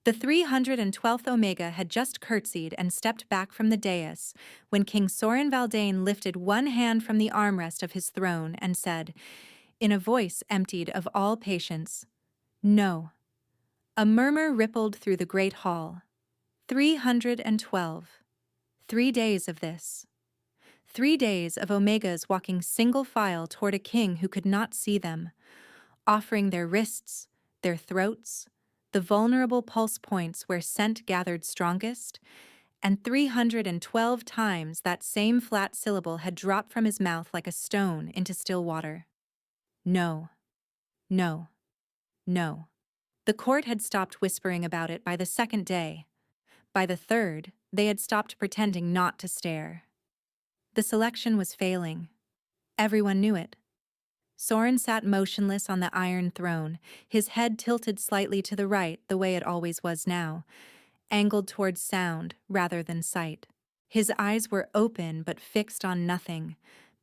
The 312th Omega had just curtsied and stepped back from the dais when King Soren Valdane lifted one hand from the armrest of his throne and said, in a voice emptied of all patience, "No." A murmur rippled through the great hall. 312. 3 days of this. 3 days of Omegas walking single file toward a king who could not see them, offering their wrists, their throats, the vulnerable pulse points where scent gathered strongest, and 312 times that same flat syllable had dropped from his mouth like a stone into still water. No. No. No. The court had stopped whispering about it by the second day. By the third, they had stopped pretending not to stare. The selection was failing. Everyone knew it. Soren sat motionless on the iron throne, his head tilted slightly to the right the way it always was now, angled towards sound rather than sight. His eyes were open but fixed on nothing,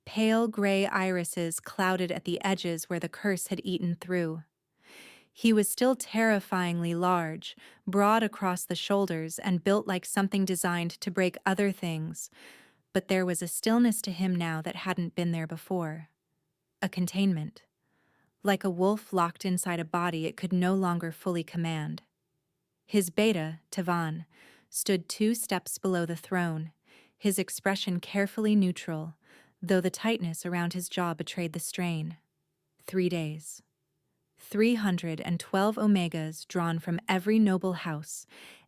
pale gray irises clouded at the edges where the curse had eaten through. He was still terrifyingly large, broad across the shoulders and built like something designed to break other things, but there was a stillness to him now that hadn't been there before. A containment. Like a wolf locked inside a body it could no longer fully command. His beta, Tavan, stood 2 steps below the throne, his expression carefully neutral, though the tightness around his jaw betrayed the strain. 3 days. 312 Omegas drawn from every noble house,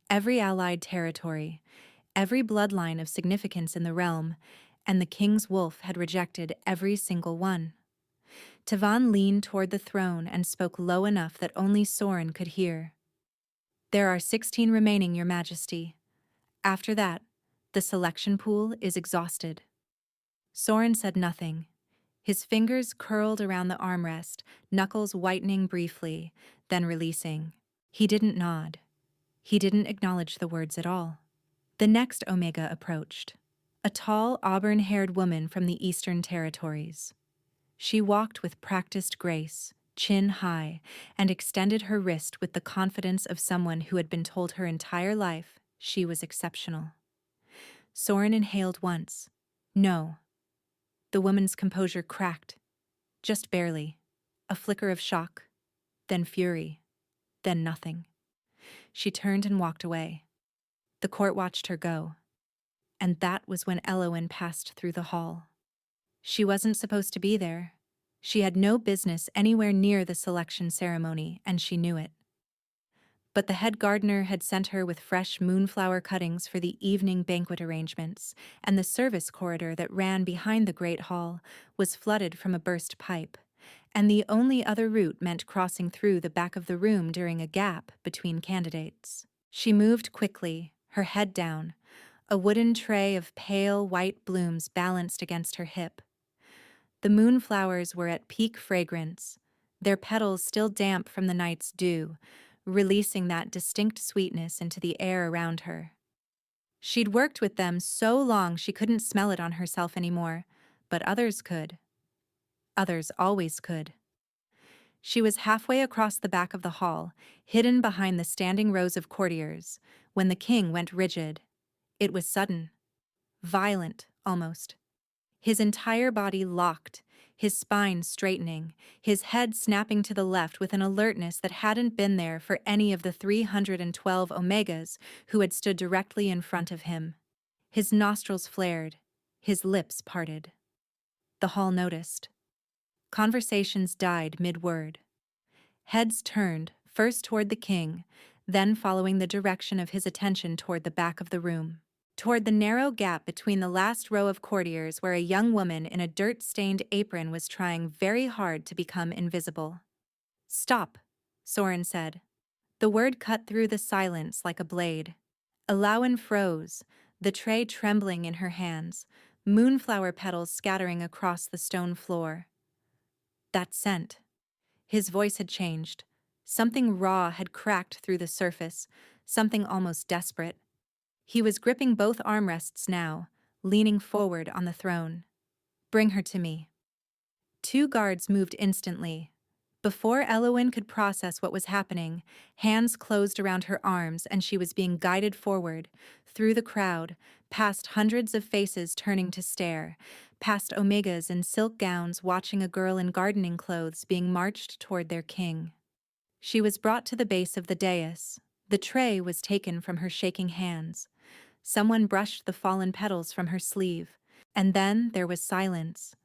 every allied territory, every bloodline of significance in the realm, and the king's wolf had rejected every single one. Tavan leaned toward the throne and spoke low enough that only Soren could hear. "There are 16 remaining, Your Majesty. After that, the selection pool is exhausted." Soren said nothing. His fingers curled around the armrest, knuckles whitening briefly, then releasing. He didn't nod. He didn't acknowledge the words at all. The next Omega approached. A tall, auburn-haired woman from the Eastern Territories. She walked with practiced grace, chin high, and extended her wrist with the confidence of someone who had been told her entire life she was exceptional. Soren inhaled once. No. The woman's composure cracked. Just barely. A flicker of shock. Then fury. Then nothing. She turned and walked away. The court watched her go. And that was when Elowen passed through the hall. She wasn't supposed to be there. She had no business anywhere near the selection ceremony, and she knew it. But the head gardener had sent her with fresh moonflower cuttings for the evening banquet arrangements, and the service corridor that ran behind the great hall was flooded from a burst pipe, and the only other route meant crossing through the back of the room during a gap between candidates. She moved quickly, her head down, a wooden tray of pale white blooms balanced against her hip. The moonflowers were at peak fragrance, their petals still damp from the night's dew, releasing that distinct sweetness into the air around her. She'd worked with them so long she couldn't smell it on herself anymore, but others could. Others always could. She was halfway across the back of the hall, hidden behind the standing rows of courtiers, when the king went rigid. It was sudden. Violent, almost. His entire body locked, his spine straightening, his head snapping to the left with an alertness that hadn't been there for any of the 312 Omegas who had stood directly in front of him. His nostrils flared, his lips parted. The hall noticed. Conversations died mid-word. Heads turned, first toward the king, then following the direction of his attention toward the back of the room. Toward the narrow gap between the last row of courtiers where a young woman in a dirt-stained apron was trying very hard to become invisible. "Stop," Soren said. The word cut through the silence like a blade. Elowen froze, the tray trembling in her hands, moonflower petals scattering across the stone floor. That scent. His voice had changed. Something raw had cracked through the surface, something almost desperate. He was gripping both armrests now, leaning forward on the throne. "Bring her to me." 2 guards moved instantly. Before Elowen could process what was happening, hands closed around her arms and she was being guided forward, through the crowd, past hundreds of faces turning to stare, past Omegas in silk gowns watching a girl in gardening clothes being marched toward their king. She was brought to the base of the dais. The tray was taken from her shaking hands. Someone brushed the fallen petals from her sleeve. And then there was silence.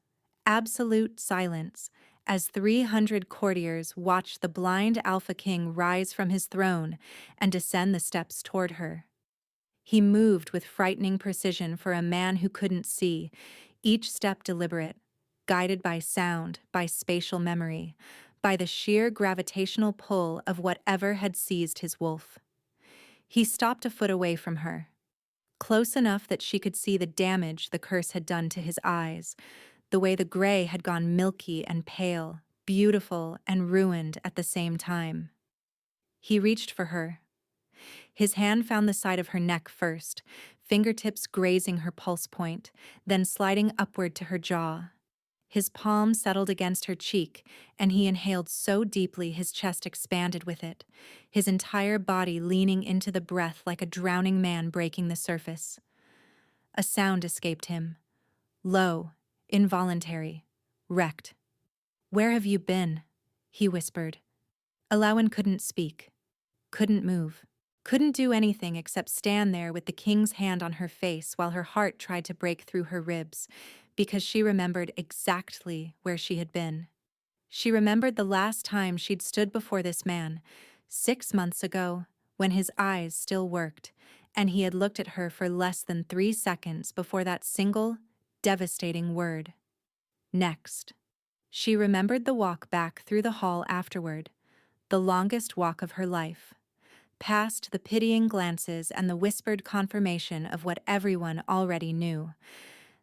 Absolute silence, as 300 courtiers watched the blind Alpha King rise from his throne and descend the steps toward her. He moved with frightening precision for a man who couldn't see, each step deliberate, guided by sound, by spatial memory, by the sheer gravitational pull of whatever had seized his wolf. He stopped a foot away from her, close enough that she could see the damage the curse had done to his eyes, the way the gray had gone milky and pale, beautiful and ruined at the same time. He reached for her. His hand found the side of her neck first, fingertips grazing her pulse point, then sliding upward to her jaw. His palm settled against her cheek, and he inhaled so deeply his chest expanded with it, his entire body leaning into the breath like a drowning man breaking the surface. A sound escaped him. Low, involuntary, wrecked. "Where have you been?" he whispered. Alawan couldn't speak, couldn't move, couldn't do anything except stand there with the king's hand on her face while her heart tried to break through her ribs, because she remembered exactly where she had been. She remembered the last time she'd stood before this man, 6 months ago, when his eyes still worked, and he had looked at her for less than 3 seconds before that single, devastating word. Next. She remembered the walk back through the hall afterward, the longest walk of her life, past the pitying glances and the whispered confirmation of what everyone already knew,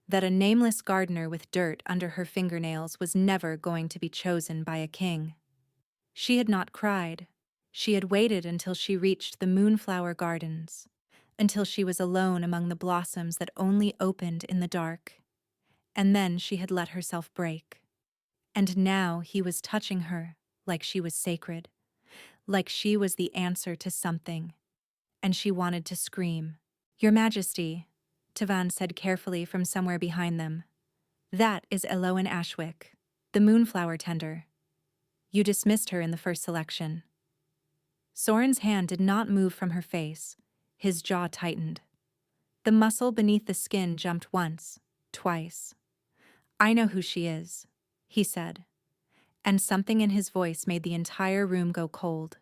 that a nameless gardener with dirt under her fingernails was never going to be chosen by a king. She had not cried. She had waited until she reached the moonflower gardens, until she was alone among the blossoms that only opened in the dark. And then she had let herself break. And now he was touching her like she was sacred, like she was the answer to something. And she wanted to scream. "Your Majesty," Tavan said carefully from somewhere behind them. "That is Elowen Ashwick, the moonflower tender. You dismissed her in the first selection." Soren's hand did not move from her face. His jaw tightened. The muscle beneath the skin jumped once, twice. "I know who she is," he said, and something in his voice made the entire room go cold.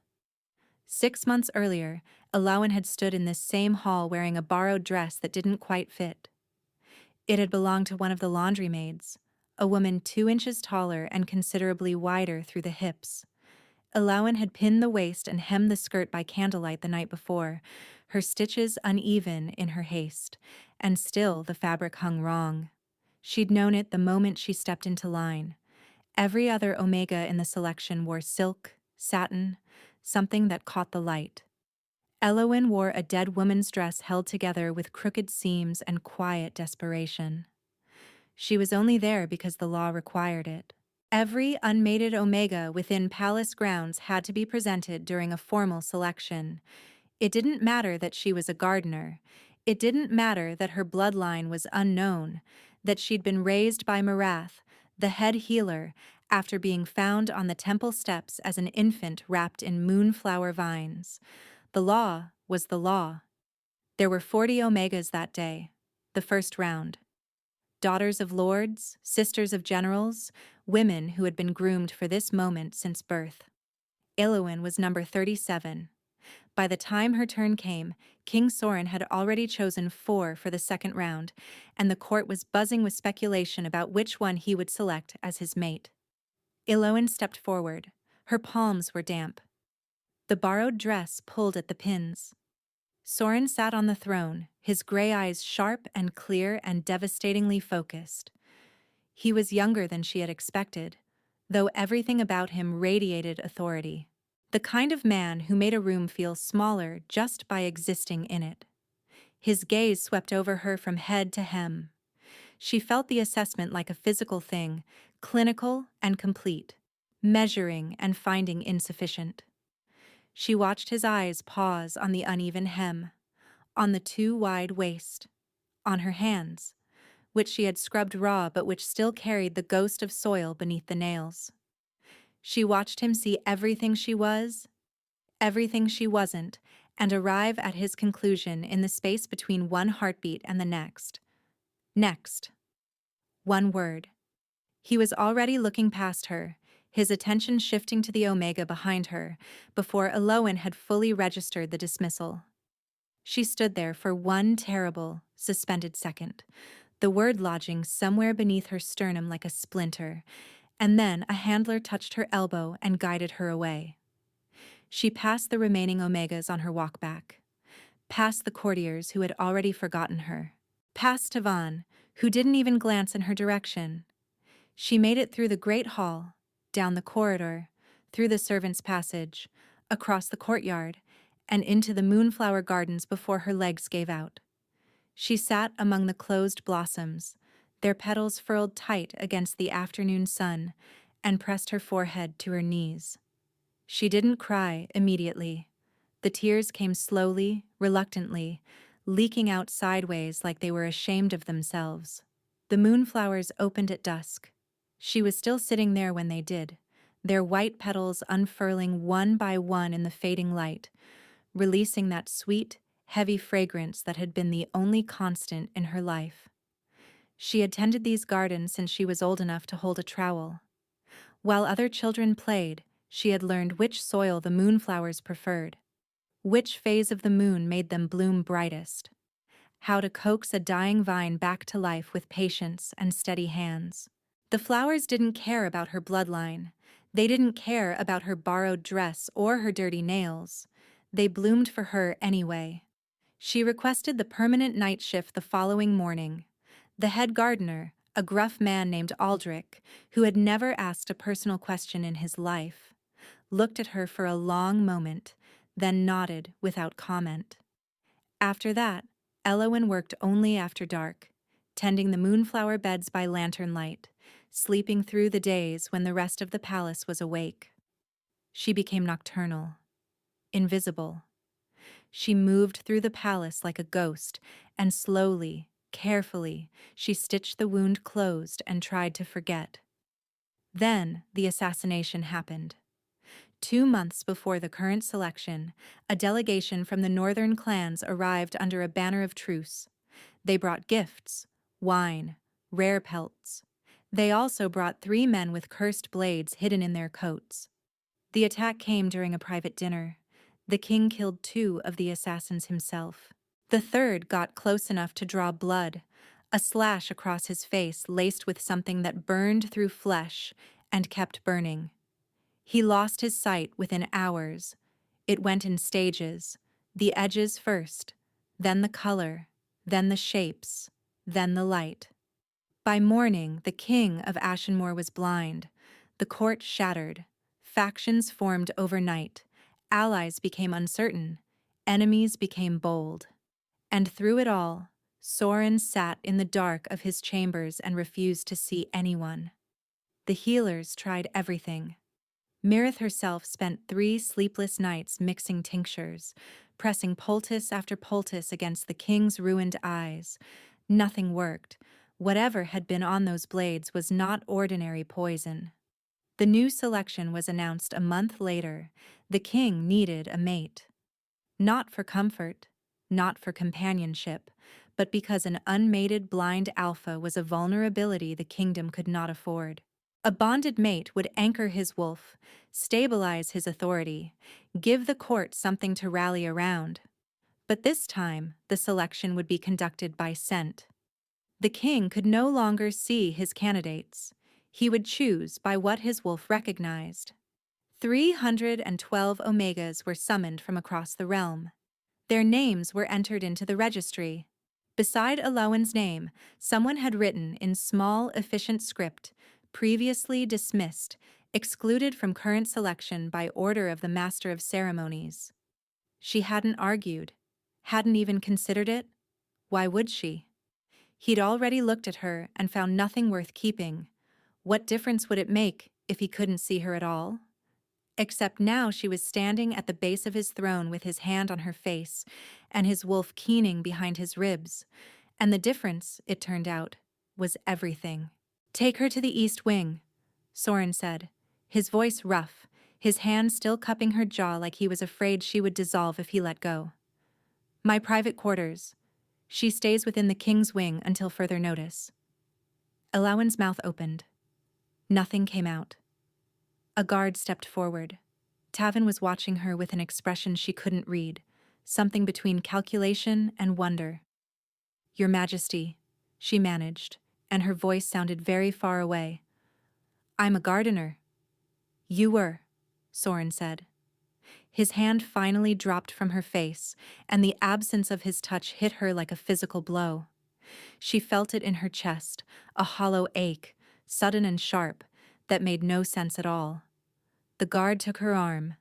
6 months earlier, Elowen had stood in this same hall wearing a borrowed dress that didn't quite fit. It had belonged to one of the laundry maids, a woman 2 inches taller and considerably wider through the hips. Elowen had pinned the waist and hemmed the skirt by candlelight the night before, her stitches uneven in her haste, and still the fabric hung wrong. She'd known it the moment she stepped into line. Every other Omega in the selection wore silk, satin, something that caught the light. Elowen wore a dead woman's dress held together with crooked seams and quiet desperation. She was only there because the law required it. Every unmated Omega within palace grounds had to be presented during a formal selection. It didn't matter that she was a gardener. It didn't matter that her bloodline was unknown, that she'd been raised by Marath, the head healer, after being found on the temple steps as an infant wrapped in moonflower vines. The law was the law. There were 40 Omegas that day, the first round. Daughters of lords, sisters of generals, women who had been groomed for this moment since birth. Elowen was number 37. By the time her turn came, King Soren had already chosen 4 for the second round, and the court was buzzing with speculation about which one he would select as his mate. Elowen stepped forward. Her palms were damp. The borrowed dress pulled at the pins. Soren sat on the throne, his gray eyes sharp and clear and devastatingly focused. He was younger than she had expected, though everything about him radiated authority. The kind of man who made a room feel smaller just by existing in it. His gaze swept over her from head to hem. She felt the assessment like a physical thing, clinical and complete. measuring and finding insufficient. She watched his eyes pause on the uneven hem, on the too wide waist, on her hands, which she had scrubbed raw but which still carried the ghost of soil beneath the nails. She watched him see everything she was, everything she wasn't, and arrive at his conclusion in the space between one heartbeat and the next. Next. One word. He was already looking past her, his attention shifting to the Omega behind her, before Eloan had fully registered the dismissal. She stood there for one terrible, suspended second, the word lodging somewhere beneath her sternum like a splinter, and then a handler touched her elbow and guided her away. She passed the remaining Omegas on her walk back, past the courtiers who had already forgotten her, past Tavan, who didn't even glance in her direction. She made it through the great hall, down the corridor, through the servants' passage, across the courtyard, and into the moonflower gardens before her legs gave out. She sat among the closed blossoms, their petals furled tight against the afternoon sun, and pressed her forehead to her knees. She didn't cry immediately. The tears came slowly, reluctantly, leaking out sideways like they were ashamed of themselves. The moonflowers opened at dusk. She was still sitting there when they did, their white petals unfurling one by one in the fading light, releasing that sweet, heavy fragrance that had been the only constant in her life. She had tended these gardens since she was old enough to hold a trowel. While other children played, she had learned which soil the moonflowers preferred, which phase of the moon made them bloom brightest, how to coax a dying vine back to life with patience and steady hands. The flowers didn't care about her bloodline. They didn't care about her borrowed dress or her dirty nails. They bloomed for her anyway. She requested the permanent night shift the following morning. The head gardener, a gruff man named Aldrich, who had never asked a personal question in his life, looked at her for a long moment, then nodded without comment. After that, Eloan worked only after dark, tending the moonflower beds by lantern light, sleeping through the days when the rest of the palace was awake. She became nocturnal, invisible. She moved through the palace like a ghost, and slowly, carefully, she stitched the wound closed and tried to forget. Then the assassination happened. 2 months before the current selection, a delegation from the northern clans arrived under a banner of truce. They brought gifts, wine, rare pelts. They also brought 3 men with cursed blades hidden in their coats. The attack came during a private dinner. The king killed 2 of the assassins himself. The third got close enough to draw blood, a slash across his face laced with something that burned through flesh and kept burning. He lost his sight within hours. It went in stages, the edges first, then the color, then the shapes, then the light. By morning, the king of Ashenmore was blind. The court shattered. Factions formed overnight. Allies became uncertain. Enemies became bold. And through it all, Soren sat in the dark of his chambers and refused to see anyone. The healers tried everything. Mirith herself spent 3 sleepless nights mixing tinctures, pressing poultice after poultice against the king's ruined eyes. Nothing worked. Whatever had been on those blades was not ordinary poison. The new selection was announced a month later. The king needed a mate. Not for comfort, not for companionship, but because an unmated blind alpha was a vulnerability the kingdom could not afford. A bonded mate would anchor his wolf, stabilize his authority, give the court something to rally around. But this time, the selection would be conducted by scent. The king could no longer see his candidates. He would choose by what his wolf recognized. 312 Omegas were summoned from across the realm. Their names were entered into the registry. Beside Eloan's name, someone had written in small, efficient script, previously dismissed, excluded from current selection by order of the Master of Ceremonies. She hadn't argued, hadn't even considered it. Why would she? He'd already looked at her and found nothing worth keeping. What difference would it make if he couldn't see her at all? Except now she was standing at the base of his throne with his hand on her face and his wolf keening behind his ribs. And the difference, it turned out, was everything. "Take her to the East Wing," Soren said, his voice rough, his hand still cupping her jaw like he was afraid she would dissolve if he let go. "My private quarters. She stays within the King's Wing until further notice." Elowin's mouth opened. Nothing came out. A guard stepped forward. Tavin was watching her with an expression she couldn't read, something between calculation and wonder. "Your Majesty," she managed, and her voice sounded very far away. "I'm a gardener." "You were," Soren said. His hand finally dropped from her face, and the absence of his touch hit her like a physical blow. She felt it in her chest, a hollow ache, sudden and sharp, that made no sense at all. The guard took her arm.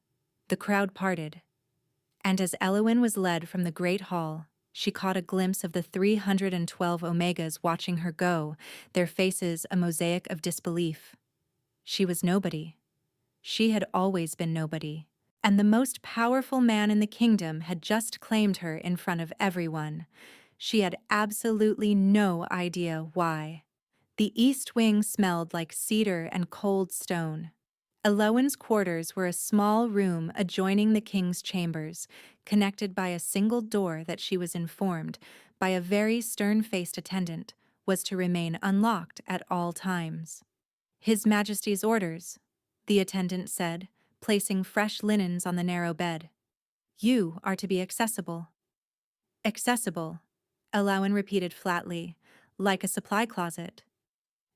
The crowd parted. And as Elowin was led from the great hall, she caught a glimpse of the 312 Omegas watching her go, their faces a mosaic of disbelief. She was nobody. She had always been nobody. And the most powerful man in the kingdom had just claimed her in front of everyone. She had absolutely no idea why. The East Wing smelled like cedar and cold stone. Elowin's quarters were a small room adjoining the king's chambers, connected by a single door that she was informed, by a very stern-faced attendant, was to remain unlocked at all times. "His Majesty's orders," the attendant said, placing fresh linens on the narrow bed. "You are to be accessible." "Accessible," Elowin repeated flatly, "like a supply closet."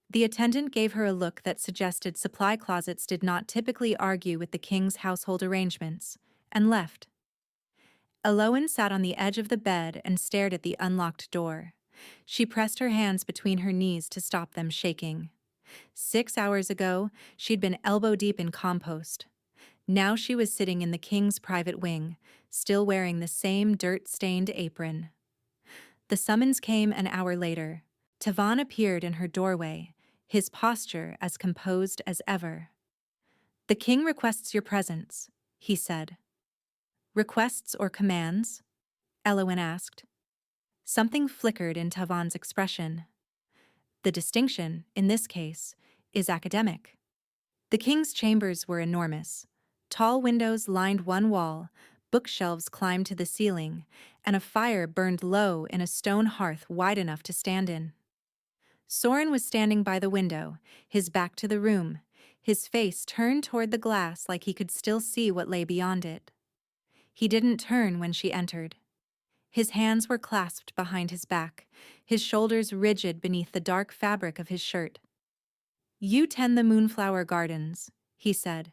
The attendant gave her a look that suggested supply closets did not typically argue with the king's household arrangements, and left. Elowin sat on the edge of the bed and stared at the unlocked door. She pressed her hands between her knees to stop them shaking. 6 hours ago, she'd been elbow-deep in compost. Now she was sitting in the king's private wing, still wearing the same dirt-stained apron. The summons came an hour later. Tavan appeared in her doorway, his posture as composed as ever. "The king requests your presence," he said. "Requests or commands?" Elowin asked. Something flickered in Tavan's expression. The distinction, in this case, is academic. The king's chambers were enormous. Tall windows lined one wall, bookshelves climbed to the ceiling, and a fire burned low in a stone hearth wide enough to stand in. Soren was standing by the window, his back to the room, his face turned toward the glass like he could still see what lay beyond it. He didn't turn when she entered. His hands were clasped behind his back, his shoulders rigid beneath the dark fabric of his shirt. "You tend the moonflower gardens," he said.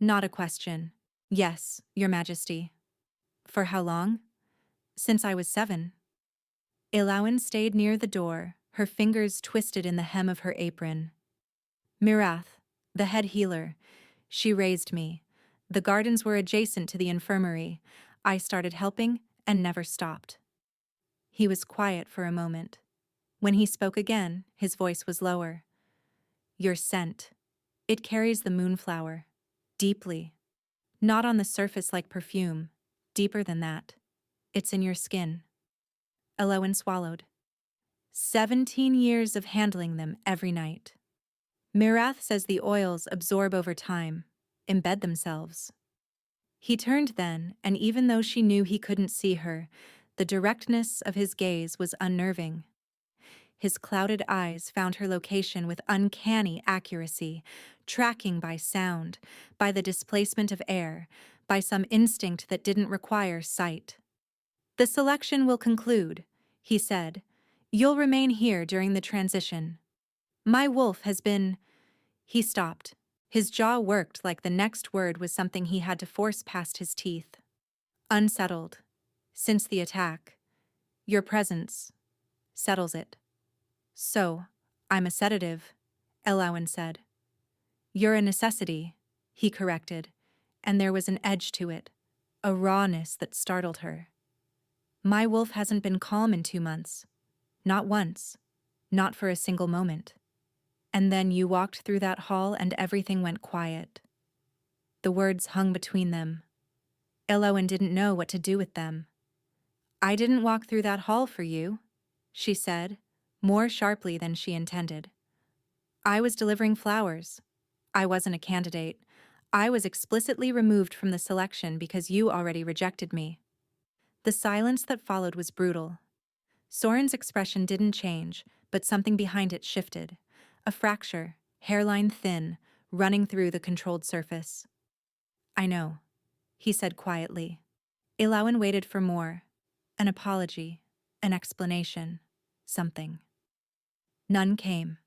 Not a question. "Yes, Your Majesty." "For how long?" "Since I was 7. Elowin stayed near the door, her fingers twisted in the hem of her apron. "Mirath, the head healer. She raised me. The gardens were adjacent to the infirmary. I started helping and never stopped." He was quiet for a moment. When he spoke again, his voice was lower. "Your scent. It carries the moonflower. Deeply. Not on the surface like perfume. Deeper than that. It's in your skin." Elowin swallowed. 17 years of handling them every night. Mirath says the oils absorb over time, embed themselves. He turned then, and even though she knew he couldn't see her, the directness of his gaze was unnerving. His clouded eyes found her location with uncanny accuracy, tracking by sound, by the displacement of air, by some instinct that didn't require sight. "The selection will conclude," he said. "You'll remain here during the transition. My wolf has been—" He stopped. His jaw worked like the next word was something he had to force past his teeth. "Unsettled. Since the attack. Your presence settles it." "So, I'm a sedative," Elowin said. "You're a necessity," he corrected, and there was an edge to it, a rawness that startled her. "My wolf hasn't been calm in 2 months. Not once. Not for a single moment." And then you walked through that hall and everything went quiet. The words hung between them. Elowen didn't know what to do with them. I didn't walk through that hall for you, she said, more sharply than she intended. I was delivering flowers. I wasn't a candidate. I was explicitly removed from the selection because you already rejected me. The silence that followed was brutal. Soren's expression didn't change, but something behind it shifted. A fracture, hairline thin, running through the controlled surface. I know, he said quietly. Elowen waited for more. An apology, an explanation, something. None came.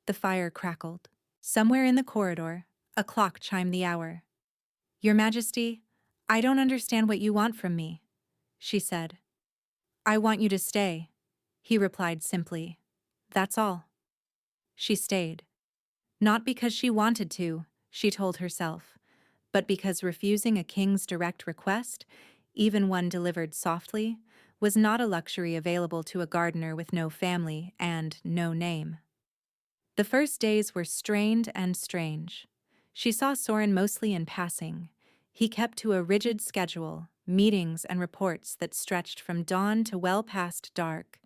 The fire crackled. Somewhere in the corridor, a clock chimed the hour. Your Majesty, I don't understand what you want from me, she said. I want you to stay, he replied simply. That's all. She stayed. Not because she wanted to, she told herself, but because refusing a king's direct request, even one delivered softly, was not a luxury available to a gardener with no family and no name. The first days were strained and strange. She saw Soren mostly in passing. He kept to a rigid schedule, meetings and reports that stretched from dawn to well past dark,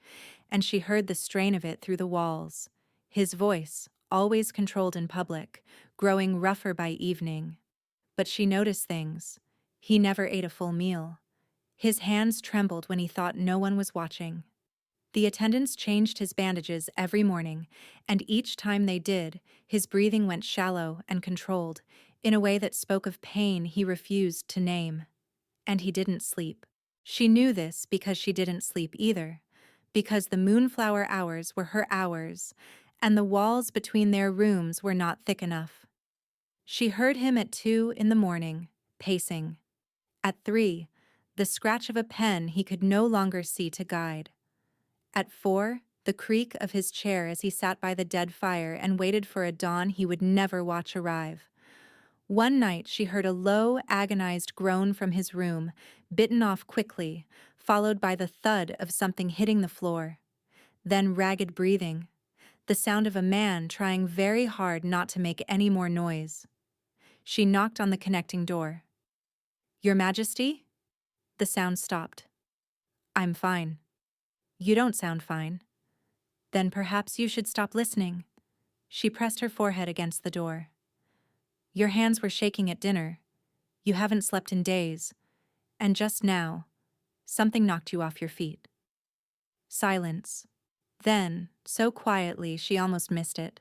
and she heard the strain of it through the walls. His voice, always controlled in public, growing rougher by evening. But she noticed things. He never ate a full meal. His hands trembled when he thought no one was watching. The attendants changed his bandages every morning, and each time they did, his breathing went shallow and controlled, in a way that spoke of pain he refused to name. And he didn't sleep. She knew this because she didn't sleep either, because the moonflower hours were her hours, and the walls between their rooms were not thick enough. She heard him at 2 in the morning, pacing. At 3, the scratch of a pen he could no longer see to guide. At 4, the creak of his chair as he sat by the dead fire and waited for a dawn he would never watch arrive. One night she heard a low, agonized groan from his room, bitten off quickly, followed by the thud of something hitting the floor. Then ragged breathing, the sound of a man trying very hard not to make any more noise. She knocked on the connecting door. Your Majesty? The sound stopped. I'm fine. You don't sound fine. Then perhaps you should stop listening. She pressed her forehead against the door. Your hands were shaking at dinner. You haven't slept in days. And just now, something knocked you off your feet. Silence. Then, so quietly she almost missed it.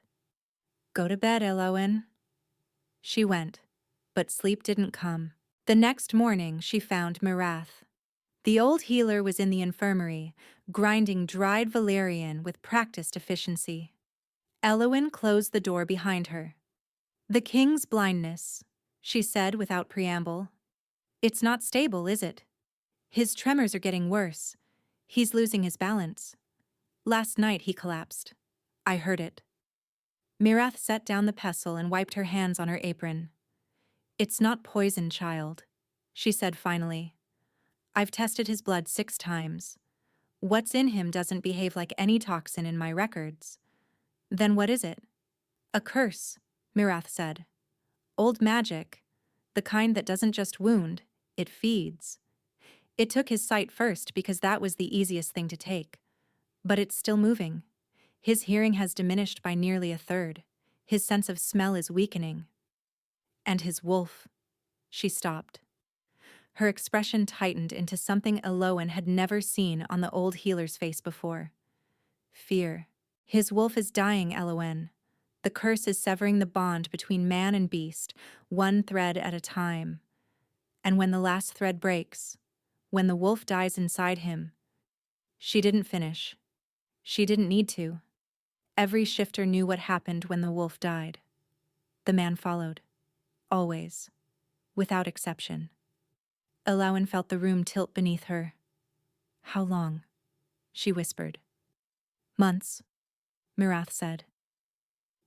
Go to bed, Elowen. She went, but sleep didn't come. The next morning she found Mirath. The old healer was in the infirmary, grinding dried valerian with practiced efficiency. Elowen closed the door behind her. The king's blindness, she said without preamble. It's not stable, is it? His tremors are getting worse. He's losing his balance. Last night he collapsed. I heard it. Mirath set down the pestle and wiped her hands on her apron. It's not poison, child, she said finally. I've tested his blood 6 times. What's in him doesn't behave like any toxin in my records. Then what is it? A curse, Mirath said. Old magic, the kind that doesn't just wound, it feeds. It took his sight first because that was the easiest thing to take. But it's still moving. His hearing has diminished by nearly 1/3. His sense of smell is weakening. And his wolf. She stopped. Her expression tightened into something Elowen had never seen on the old healer's face before. Fear. His wolf is dying, Elowen. The curse is severing the bond between man and beast, one thread at a time. And when the last thread breaks, when the wolf dies inside him, she didn't finish. She didn't need to. Every shifter knew what happened when the wolf died. The man followed. Always. Without exception. Elowen felt the room tilt beneath her. How long? She whispered. Months, Mirath said.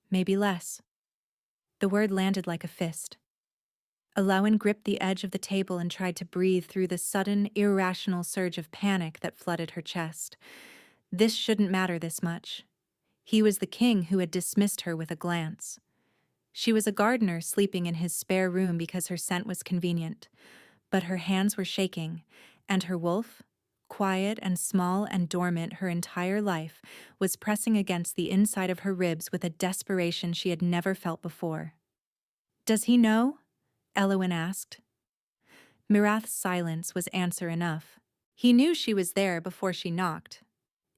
Maybe less. The word landed like a fist. Elowen gripped the edge of the table and tried to breathe through the sudden, irrational surge of panic that flooded her chest. This shouldn't matter this much. He was the king who had dismissed her with a glance. She was a gardener sleeping in his spare room because her scent was convenient, but her hands were shaking, and her wolf, quiet and small and dormant her entire life, was pressing against the inside of her ribs with a desperation she had never felt before. "Does he know?" Elowyn asked. Mirath's silence was answer enough. He knew she was there before she knocked.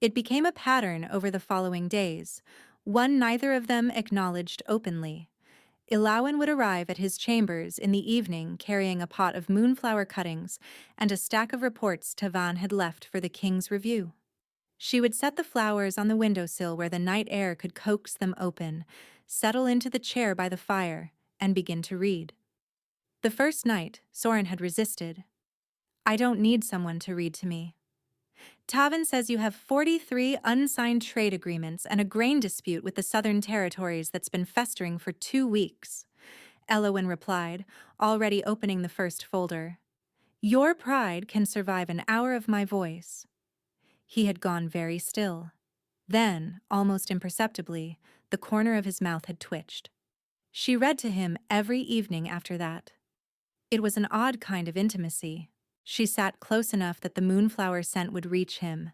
It became a pattern over the following days, one neither of them acknowledged openly. Elowyn would arrive at his chambers in the evening carrying a pot of moonflower cuttings and a stack of reports Tavan had left for the king's review. She would set the flowers on the windowsill where the night air could coax them open, settle into the chair by the fire, and begin to read. The first night, Soren had resisted. "I don't need someone to read to me." "Tavan says you have 43 unsigned trade agreements and a grain dispute with the Southern Territories that's been festering for 2 weeks. Elowyn replied, already opening the first folder. "Your pride can survive an hour of my voice." He had gone very still. Then, almost imperceptibly, the corner of his mouth had twitched. She read to him every evening after that. It was an odd kind of intimacy. She sat close enough that the moonflower scent would reach him,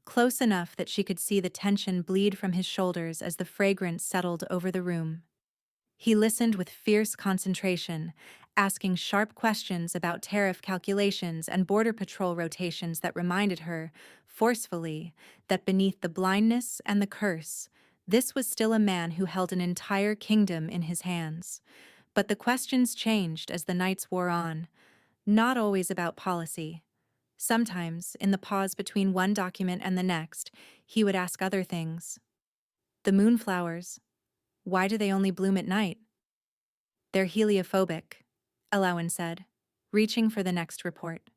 close enough that she could see the tension bleed from his shoulders as the fragrance settled over the room. He listened with fierce concentration, asking sharp questions about tariff calculations and border patrol rotations that reminded her, forcefully, that beneath the blindness and the curse, this was still a man who held an entire kingdom in his hands. But the questions changed as the nights wore on, not always about policy. Sometimes, in the pause between one document and the next, he would ask other things. "The moonflowers, why do they only bloom at night?" "They're heliophobic," Elowyn said, reaching for the next report.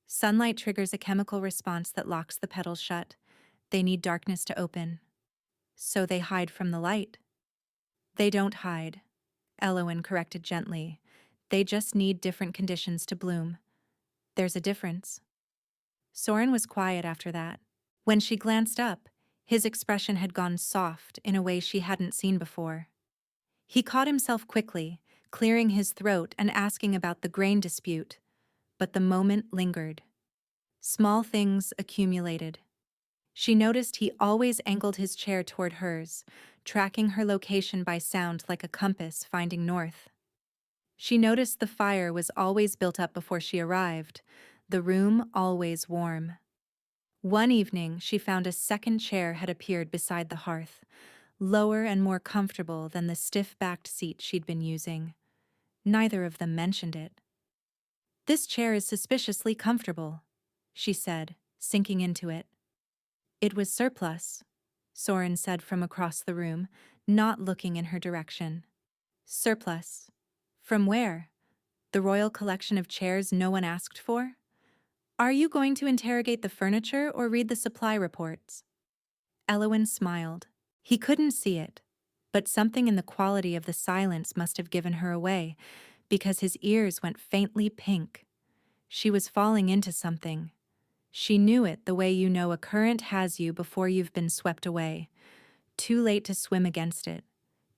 "Sunlight triggers a chemical response that locks the petals shut. They need darkness to open. So they hide from the light." "They don't hide," Elowyn corrected gently. "They just need different conditions to bloom. There's a difference." Soren was quiet after that. When she glanced up, his expression had gone soft in a way she hadn't seen before. He caught himself quickly, clearing his throat and asking about the grain dispute, but the moment lingered. Small things accumulated. She noticed he always angled his chair toward hers, tracking her location by sound like a compass finding north. She noticed the fire was always built up before she arrived, the room always warm. One evening, she found a second chair had appeared beside the hearth, lower and more comfortable than the stiff-backed seat she'd been using. Neither of them mentioned it. "This chair is suspiciously comfortable," she said, sinking into it. "It was surplus," Soren said from across the room, not looking in her direction. "Surplus. From where? The royal collection of chairs no one asked for? Are you going to interrogate the furniture or read the supply reports?" Elowyn smiled. He couldn't see it, but something in the quality of the silence must have given her away, because his ears went faintly pink. She was falling into something. She knew it the way you know a current has you before you've been swept away. Too late to swim against it.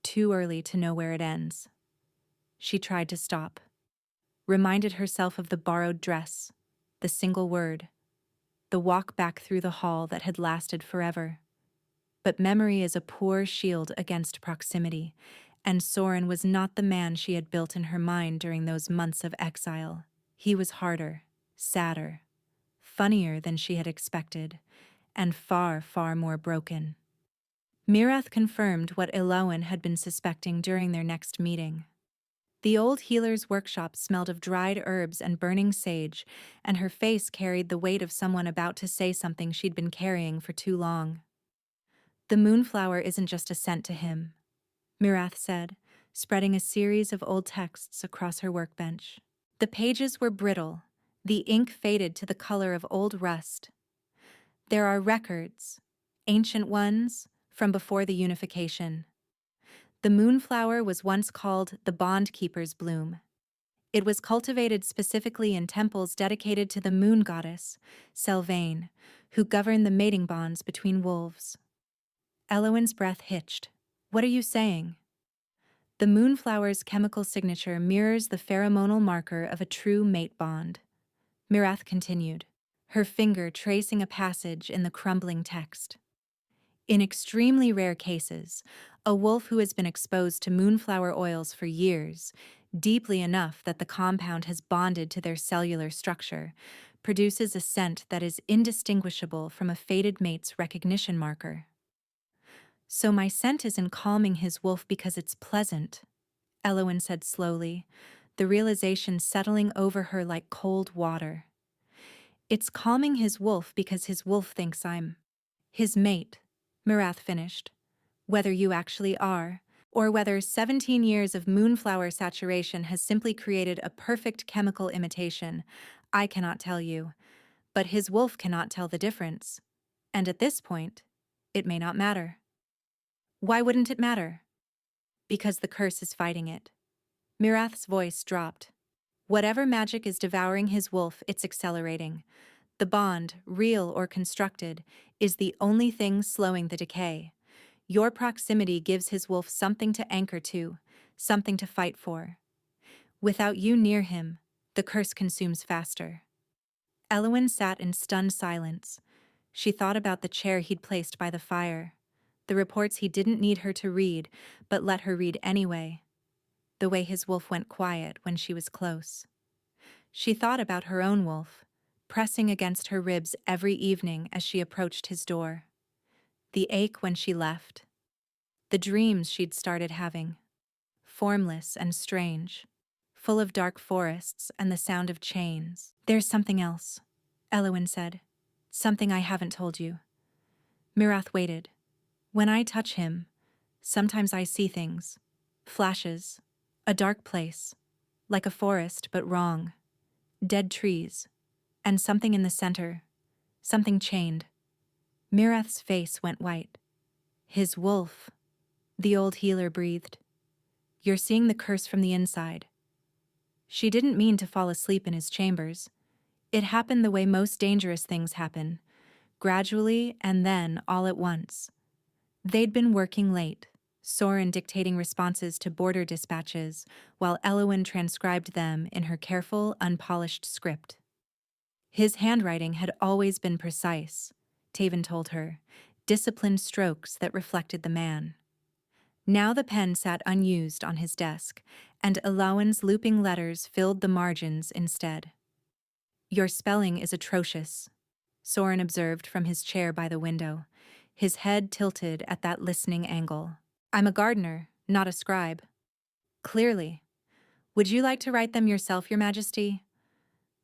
Too early to know where it ends. She tried to stop. Reminded herself of the borrowed dress, the single word, the walk back through the hall that had lasted forever. But memory is a poor shield against proximity, and Soren was not the man she had built in her mind during those months of exile. He was harder, sadder, funnier than she had expected, and far, far more broken. Mirath confirmed what Elowyn had been suspecting during their next meeting. The old healer's workshop smelled of dried herbs and burning sage, and her face carried the weight of someone about to say something she'd been carrying for too long. "The moonflower isn't just a scent to him," Mirath said, spreading a series of old texts across her workbench. The pages were brittle, the ink faded to the color of old rust. "There are records, ancient ones, from before the unification. The moonflower was once called the bond keeper's bloom. It was cultivated specifically in temples dedicated to the moon goddess, Selvain, who governed the mating bonds between wolves." Eloin's breath hitched. What are you saying? The moonflower's chemical signature mirrors the pheromonal marker of a true mate bond. Mirath continued, her finger tracing a passage in the crumbling text. In extremely rare cases, a wolf who has been exposed to moonflower oils for years, deeply enough that the compound has bonded to their cellular structure, produces a scent that is indistinguishable from a fated mate's recognition marker. So my scent isn't calming his wolf because it's pleasant, Eloin said slowly, the realization settling over her like cold water. It's calming his wolf because his wolf thinks I'm his mate, Mirath finished. Whether you actually are, or whether 17 years of moonflower saturation has simply created a perfect chemical imitation, I cannot tell you. But his wolf cannot tell the difference. And at this point, it may not matter. Why wouldn't it matter? Because the curse is fighting it. Mirath's voice dropped. Whatever magic is devouring his wolf, it's accelerating. The bond, real or constructed, is the only thing slowing the decay. Your proximity gives his wolf something to anchor to, something to fight for. Without you near him, the curse consumes faster. Eloin sat in stunned silence. She thought about the chair he'd placed by the fire, the reports he didn't need her to read, but let her read anyway, the way his wolf went quiet when she was close. She thought about her own wolf, pressing against her ribs every evening as she approached his door. The ache when she left. The dreams she'd started having. Formless and strange, full of dark forests and the sound of chains. There's something else, Eloin said. Something I haven't told you. Mirath waited. When I touch him, sometimes I see things. Flashes. A dark place. Like a forest, but wrong. Dead trees. And something in the center. Something chained. Mirath's face went white. His wolf. The old healer breathed. You're seeing the curse from the inside. She didn't mean to fall asleep in his chambers. It happened the way most dangerous things happen. Gradually and then all at once. They'd been working late, Soren dictating responses to border dispatches, while Eloin transcribed them in her careful, unpolished script. His handwriting had always been precise, Taven told her, disciplined strokes that reflected the man. Now the pen sat unused on his desk, and Eloin's looping letters filled the margins instead. Your spelling is atrocious, Soren observed from his chair by the window, his head tilted at that listening angle. I'm a gardener, not a scribe. Clearly. Would you like to write them yourself, Your Majesty?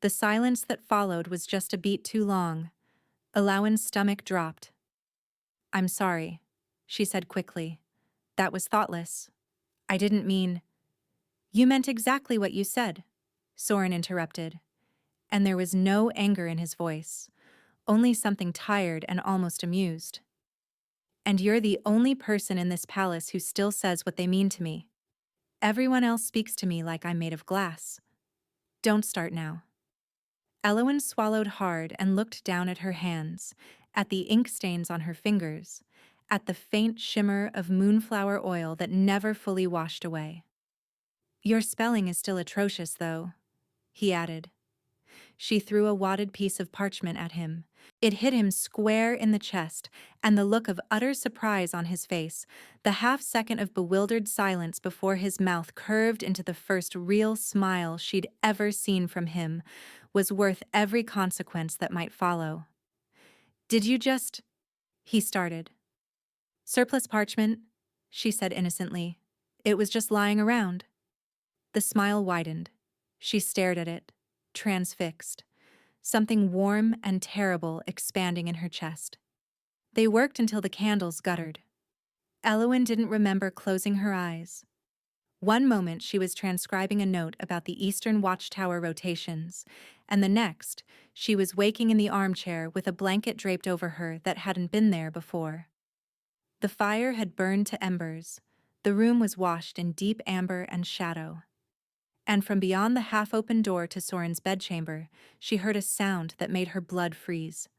The silence that followed was just a beat too long. Eloin's stomach dropped. I'm sorry, she said quickly. That was thoughtless. I didn't mean... You meant exactly what you said, Soren interrupted. And there was no anger in his voice, only something tired and almost amused. And you're the only person in this palace who still says what they mean to me. Everyone else speaks to me like I'm made of glass. Don't start now. Eloin swallowed hard and looked down at her hands, at the ink stains on her fingers, at the faint shimmer of moonflower oil that never fully washed away. Your spelling is still atrocious, though, he added. She threw a wadded piece of parchment at him. It hit him square in the chest, and the look of utter surprise on his face, the half-second of bewildered silence before his mouth curved into the first real smile she'd ever seen from him, was worth every consequence that might follow. Did you just... He started. Surplus parchment, she said innocently. It was just lying around. The smile widened. She stared at it, transfixed. Something warm and terrible expanding in her chest. They worked until the candles guttered. Eloin didn't remember closing her eyes. One moment she was transcribing a note about the Eastern Watchtower rotations, and the next she was waking in the armchair with a blanket draped over her that hadn't been there before. The fire had burned to embers. The room was washed in deep amber and shadow. And from beyond the half-open door to Soren's bedchamber, she heard a sound that made her blood freeze.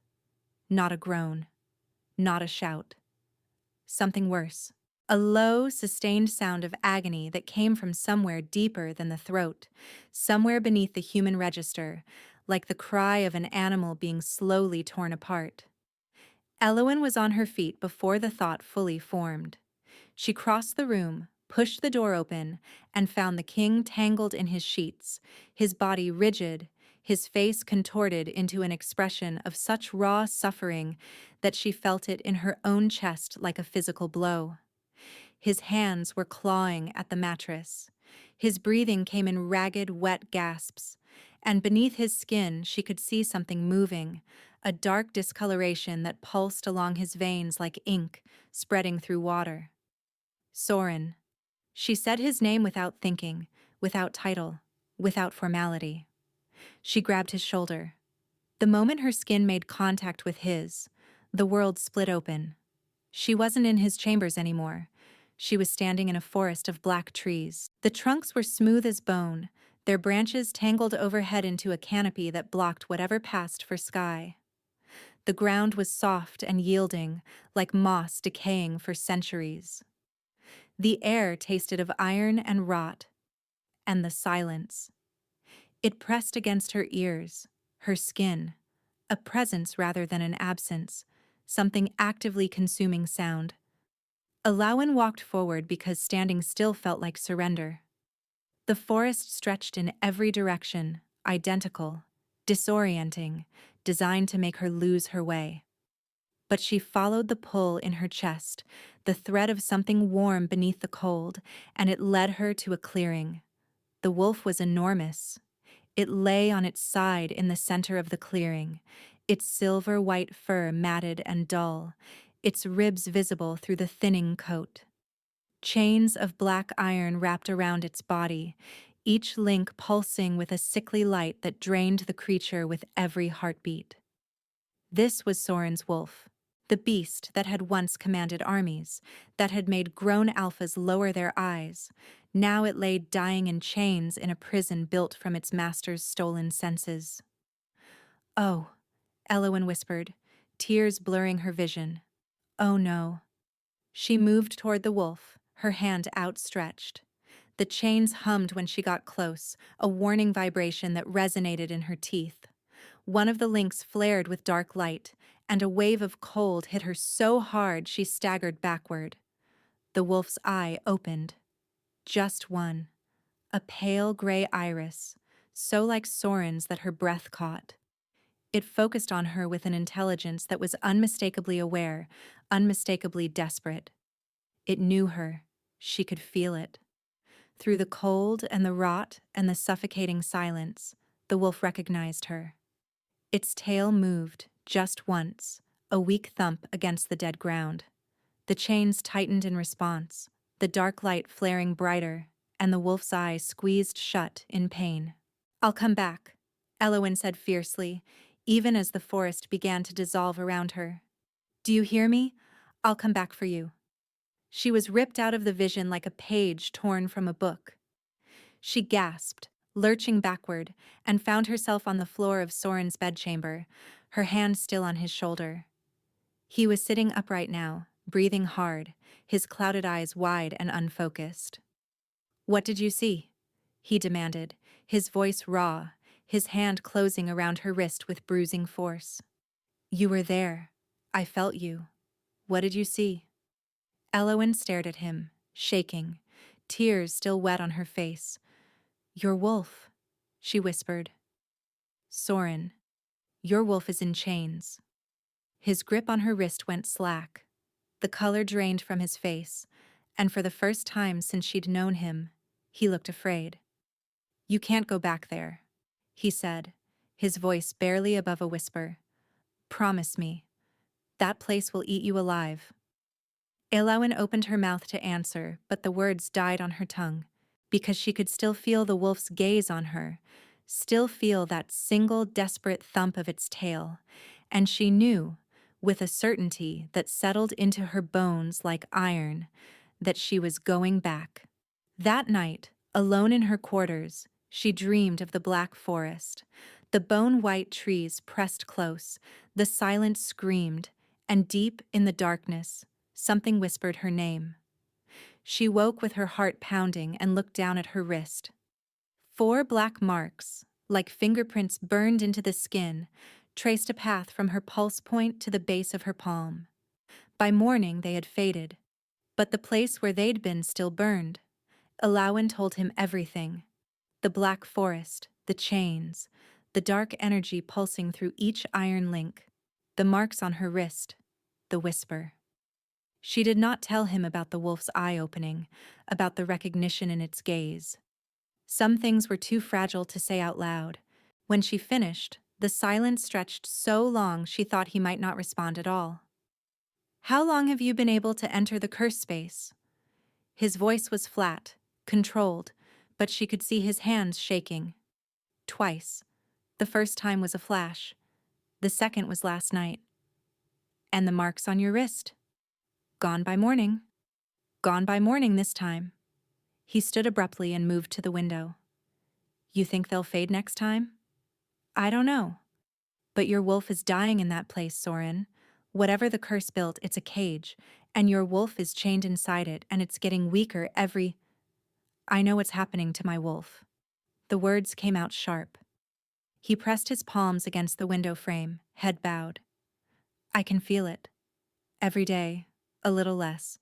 Not a groan. Not a shout. something worse. A low, sustained sound of agony that came from somewhere deeper than the throat, somewhere beneath the human register, like the cry of an animal being slowly torn apart. Elowen was on her feet before the thought fully formed. She crossed the room, pushed the door open, and found the king tangled in his sheets, his body rigid, his face contorted into an expression of such raw suffering that she felt it in her own chest like a physical blow. His hands were clawing at the mattress. His breathing came in ragged, wet gasps, and beneath his skin she could see something moving, a dark discoloration that pulsed along his veins like ink spreading through water. Soren. She said his name without thinking, without title, without formality. She grabbed his shoulder. The moment her skin made contact with his, the world split open. She wasn't in his chambers anymore. She was standing in a forest of black trees. The trunks were smooth as bone, their branches tangled overhead into a canopy that blocked whatever passed for sky. The ground was soft and yielding, like moss decaying for centuries. The air tasted of iron and rot, and the silence. It pressed against her ears, her skin, a presence rather than an absence, something actively consuming sound. Alawen walked forward because standing still felt like surrender. The forest stretched in every direction, identical, disorienting, designed to make her lose her way. But she followed the pull in her chest, the thread of something warm beneath the cold, and it led her to a clearing. The wolf was enormous. It lay on its side in the center of the clearing, its silver-white fur matted and dull, its ribs visible through the thinning coat. Chains of black iron wrapped around its body, each link pulsing with a sickly light that drained the creature with every heartbeat. This was Soren's wolf, the beast that had once commanded armies, that had made grown alphas lower their eyes. Now it lay dying in chains in a prison built from its master's stolen senses. "Oh," Elowen whispered, tears blurring her vision. "Oh no." She moved toward the wolf, her hand outstretched. The chains hummed when she got close, a warning vibration that resonated in her teeth. One of the links flared with dark light, and a wave of cold hit her so hard she staggered backward. The wolf's eye opened. Just one. A pale gray iris, so like Soren's that her breath caught. It focused on her with an intelligence that was unmistakably aware, unmistakably desperate. It knew her. She could feel it. Through the cold and the rot and the suffocating silence, the wolf recognized her. Its tail moved, just once, a weak thump against the dead ground. The chains tightened in response, the dark light flaring brighter, and the wolf's eyes squeezed shut in pain. "I'll come back," Elowen said fiercely, even as the forest began to dissolve around her. "Do you hear me? I'll come back for you." She was ripped out of the vision like a page torn from a book. She gasped, lurching backward, and found herself on the floor of Soren's bedchamber, her hand still on his shoulder. He was sitting upright now, breathing hard, his clouded eyes wide and unfocused. "What did you see?" he demanded, his voice raw, his hand closing around her wrist with bruising force. "You were there. I felt you. What did you see?" Elowen stared at him, shaking, tears still wet on her face. "Your wolf," she whispered. "Soren, your wolf is in chains." His grip on her wrist went slack. The color drained from his face, and for the first time since she'd known him, he looked afraid. "You can't go back there," he said, his voice barely above a whisper. "Promise me. That place will eat you alive." Elowen opened her mouth to answer, but the words died on her tongue, because she could still feel the wolf's gaze on her, still feel that single desperate thump of its tail, and she knew, with a certainty that settled into her bones like iron, that she was going back. That night, alone in her quarters, she dreamed of the black forest. The bone-white trees pressed close, the silence screamed, and deep in the darkness, Something whispered her name. She woke with her heart pounding and looked down at her wrist. 4 black marks, like fingerprints burned into the skin, traced a path from her pulse point to the base of her palm. By morning they had faded, but the place where they'd been still burned. Alawan told him everything. The black forest, the chains, the dark energy pulsing through each iron link, the marks on her wrist, the whisper. She did not tell him about the wolf's eye opening, about the recognition in its gaze. Some things were too fragile to say out loud. When she finished, the silence stretched so long she thought he might not respond at all. "How long have you been able to enter the curse space?" His voice was flat, controlled, but she could see his hands shaking. "Twice. The first time was a flash. The second was last night." "And the marks on your wrist?" "Gone by morning." "Gone by morning this time." He stood abruptly and moved to the window. "You think they'll fade next time?" "I don't know. But your wolf is dying in that place, Soren. Whatever the curse built, it's a cage, and your wolf is chained inside it, and it's getting weaker every— I know what's happening to my wolf." The words came out sharp. He pressed his palms against the window frame, head bowed. "I can feel it. Every day, a little less.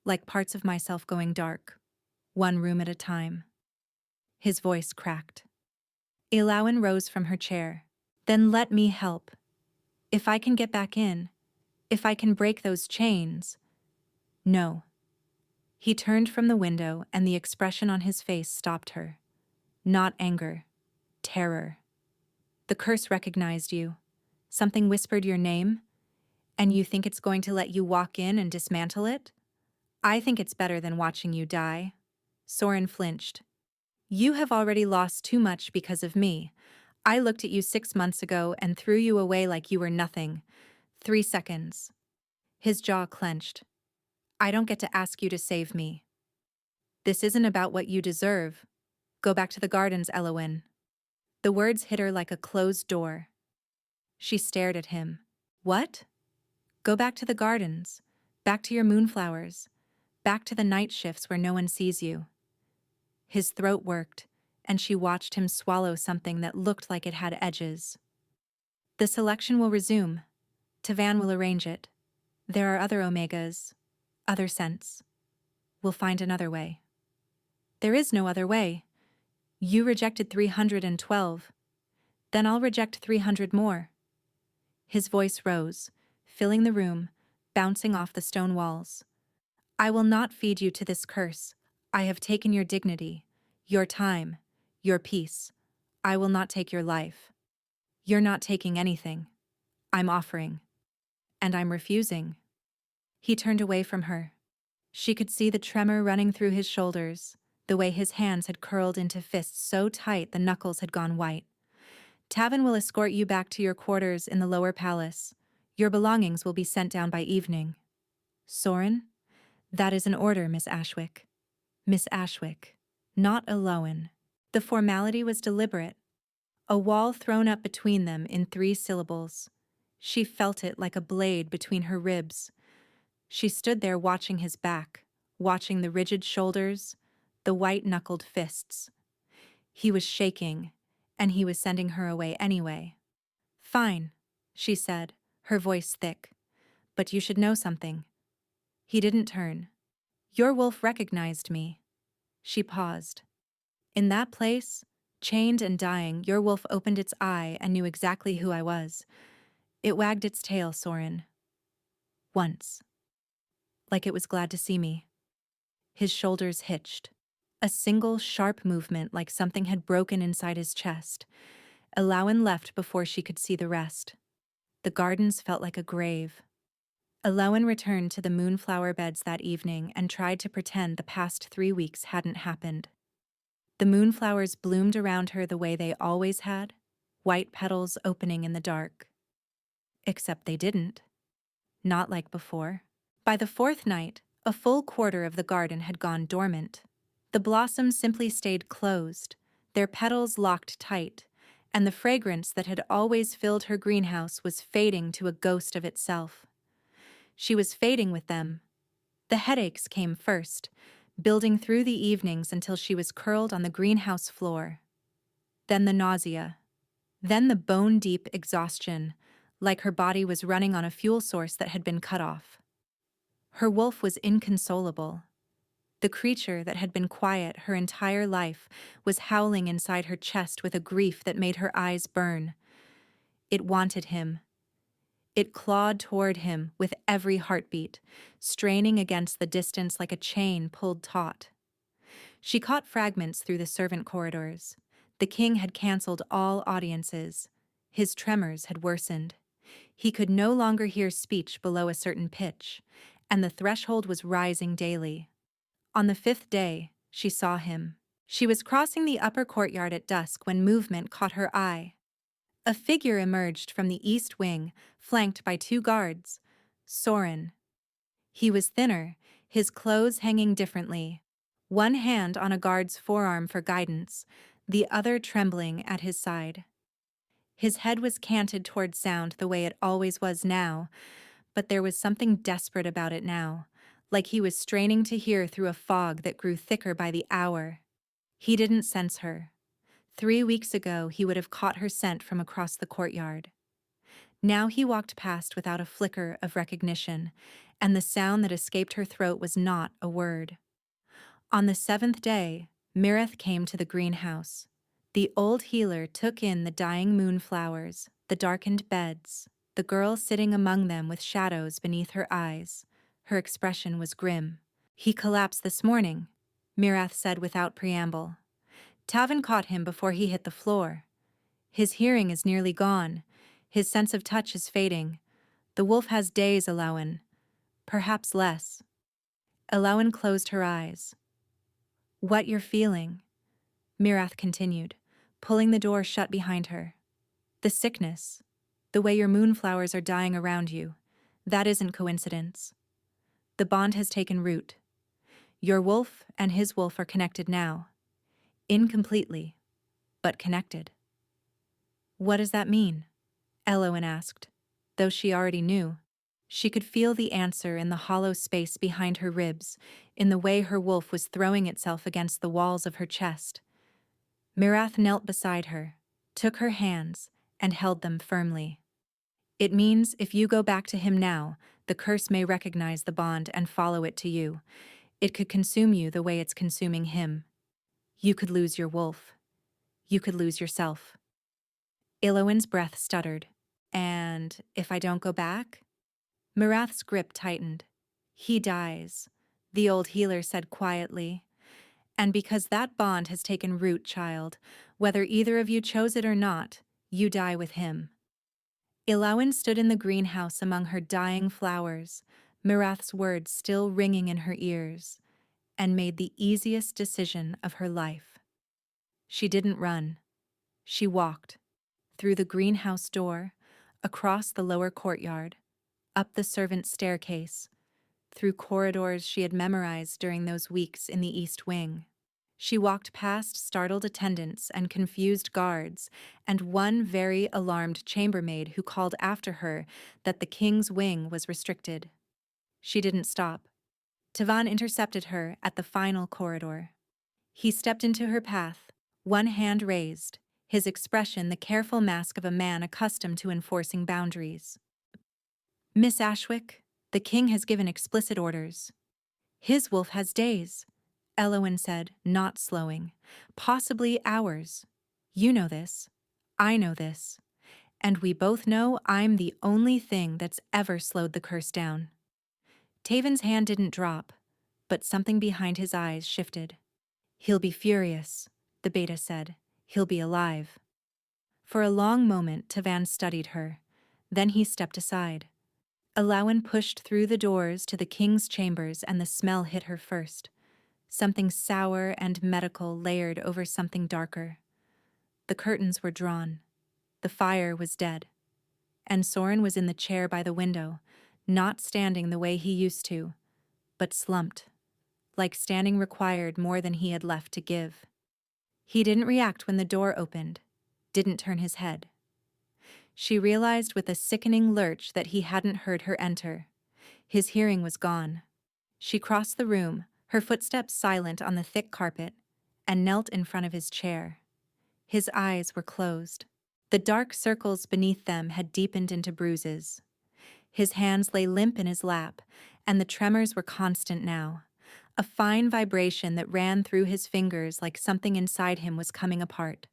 Like parts of myself going dark, one room at a time." His voice cracked. Alawan rose from her chair. "Then let me help. If I can get back in, if I can break those chains." "No." He turned from the window and the expression on his face stopped her. Not anger, terror. "The curse recognized you. Something whispered your name, and you think it's going to let you walk in and dismantle it? I think it's better than watching you die." Soren flinched. "You have already lost too much because of me. I looked at you 6 months ago and threw you away like you were nothing. 3 seconds." His jaw clenched. "I don't get to ask you to save me. This isn't about what you deserve. Go back to the gardens, Elowen." The words hit her like a closed door. She stared at him. "What?" "Go back to the gardens. Back to your moonflowers. Back to the night shifts where no one sees you." His throat worked, and she watched him swallow something that looked like it had edges. "The selection will resume. Tavan will arrange it. There are other omegas, other scents. We'll find another way." "There is no other way. You rejected 312. Then I'll reject 300 more." His voice rose, filling the room, bouncing off the stone walls. "I will not feed you to this curse. I have taken your dignity, your time, your peace. I will not take your life. You're not taking anything. I'm offering. And I'm refusing." He turned away from her. She could see the tremor running through his shoulders, the way his hands had curled into fists so tight the knuckles had gone white. "Tavan will escort you back to your quarters in the lower palace. Your belongings will be sent down by evening." "Soren?" "That is an order, Miss Ashwick." Miss Ashwick, not Elowen. The formality was deliberate. A wall thrown up between them in 3 syllables. She felt it like a blade between her ribs. She stood there watching his back, watching the rigid shoulders, the white-knuckled fists. He was shaking, and he was sending her away anyway. "Fine," she said, her voice thick. "But you should know something." He didn't turn. "Your wolf recognized me." She paused. "In that place, chained and dying, your wolf opened its eye and knew exactly who I was. It wagged its tail, Soren. Once. Like it was glad to see me." His shoulders hitched. A single sharp movement like something had broken inside his chest. Alawan left before she could see the rest. The gardens felt like a grave. Alawan returned to the moonflower beds that evening and tried to pretend the past 3 weeks hadn't happened. The moonflowers bloomed around her the way they always had, white petals opening in the dark. Except they didn't. Not like before. By the 4th night, a full quarter of the garden had gone dormant. The blossoms simply stayed closed, their petals locked tight, and the fragrance that had always filled her greenhouse was fading to a ghost of itself. She was fading with them. The headaches came first, building through the evenings until she was curled on the greenhouse floor. Then the nausea. Then the bone-deep exhaustion, like her body was running on a fuel source that had been cut off. Her wolf was inconsolable. The creature that had been quiet her entire life was howling inside her chest with a grief that made her eyes burn. It wanted him. It clawed toward him with every heartbeat, straining against the distance like a chain pulled taut. She caught fragments through the servant corridors. The king had canceled all audiences. His tremors had worsened. He could no longer hear speech below a certain pitch, and the threshold was rising daily. On the 5th day, she saw him. She was crossing the upper courtyard at dusk when movement caught her eye. A figure emerged from the east wing, flanked by 2 guards. Soren. He was thinner, his clothes hanging differently. One hand on a guard's forearm for guidance, the other trembling at his side. His head was canted toward sound the way it always was now, but there was something desperate about it now, like he was straining to hear through a fog that grew thicker by the hour. He didn't sense her. 3 weeks ago he would have caught her scent from across the courtyard. Now he walked past without a flicker of recognition, and the sound that escaped her throat was not a word. On the 7th day, Mireth came to the greenhouse. The old healer took in the dying moonflowers, the darkened beds, the girl sitting among them with shadows beneath her eyes. Her expression was grim. "He collapsed this morning," Mireth said without preamble. "Tavin caught him before he hit the floor. His hearing is nearly gone. His sense of touch is fading. The wolf has days, Elawan. Perhaps less." Elawan closed her eyes. "What you're feeling," Mirath continued, pulling the door shut behind her. "The sickness, the way your moonflowers are dying around you, that isn't coincidence. The bond has taken root. Your wolf and his wolf are connected now. Incompletely, but connected." "What does that mean?" Elowen asked, though she already knew. She could feel the answer in the hollow space behind her ribs, in the way her wolf was throwing itself against the walls of her chest. Mirath knelt beside her, took her hands, and held them firmly. "It means if you go back to him now, the curse may recognize the bond and follow it to you. It could consume you the way it's consuming him. You could lose your wolf. You could lose yourself." Elowen's breath stuttered. "And if I don't go back?" Mirath's grip tightened. "He dies," the old healer said quietly. "And because that bond has taken root, child, whether either of you chose it or not, you die with him." Elowen stood in the greenhouse among her dying flowers, Mirath's words still ringing in her ears, and made the easiest decision of her life. She didn't run. She walked. Through the greenhouse door, across the lower courtyard, up the servants' staircase, through corridors she had memorized during those weeks in the East Wing. She walked past startled attendants and confused guards, and one very alarmed chambermaid who called after her that the king's wing was restricted. She didn't stop. Tavan intercepted her at the final corridor. He stepped into her path, one hand raised, his expression the careful mask of a man accustomed to enforcing boundaries. "Miss Ashwick, the king has given explicit orders." "His wolf has days," Elowen said, not slowing. "Possibly hours. You know this. I know this. And we both know I'm the only thing that's ever slowed the curse down." Taven's hand didn't drop, but something behind his eyes shifted. "He'll be furious," the beta said. "He'll be alive." For a long moment, Tavan studied her. Then he stepped aside. Elowen pushed through the doors to the king's chambers, and the smell hit her first. Something sour and medical layered over something darker. The curtains were drawn. The fire was dead. And Soren was in the chair by the window, not standing the way he used to, but slumped, like standing required more than he had left to give. He didn't react when the door opened, didn't turn his head. She realized with a sickening lurch that he hadn't heard her enter. His hearing was gone. She crossed the room, her footsteps silent on the thick carpet, and knelt in front of his chair. His eyes were closed. The dark circles beneath them had deepened into bruises. His hands lay limp in his lap, and the tremors were constant now, a fine vibration that ran through his fingers like something inside him was coming apart.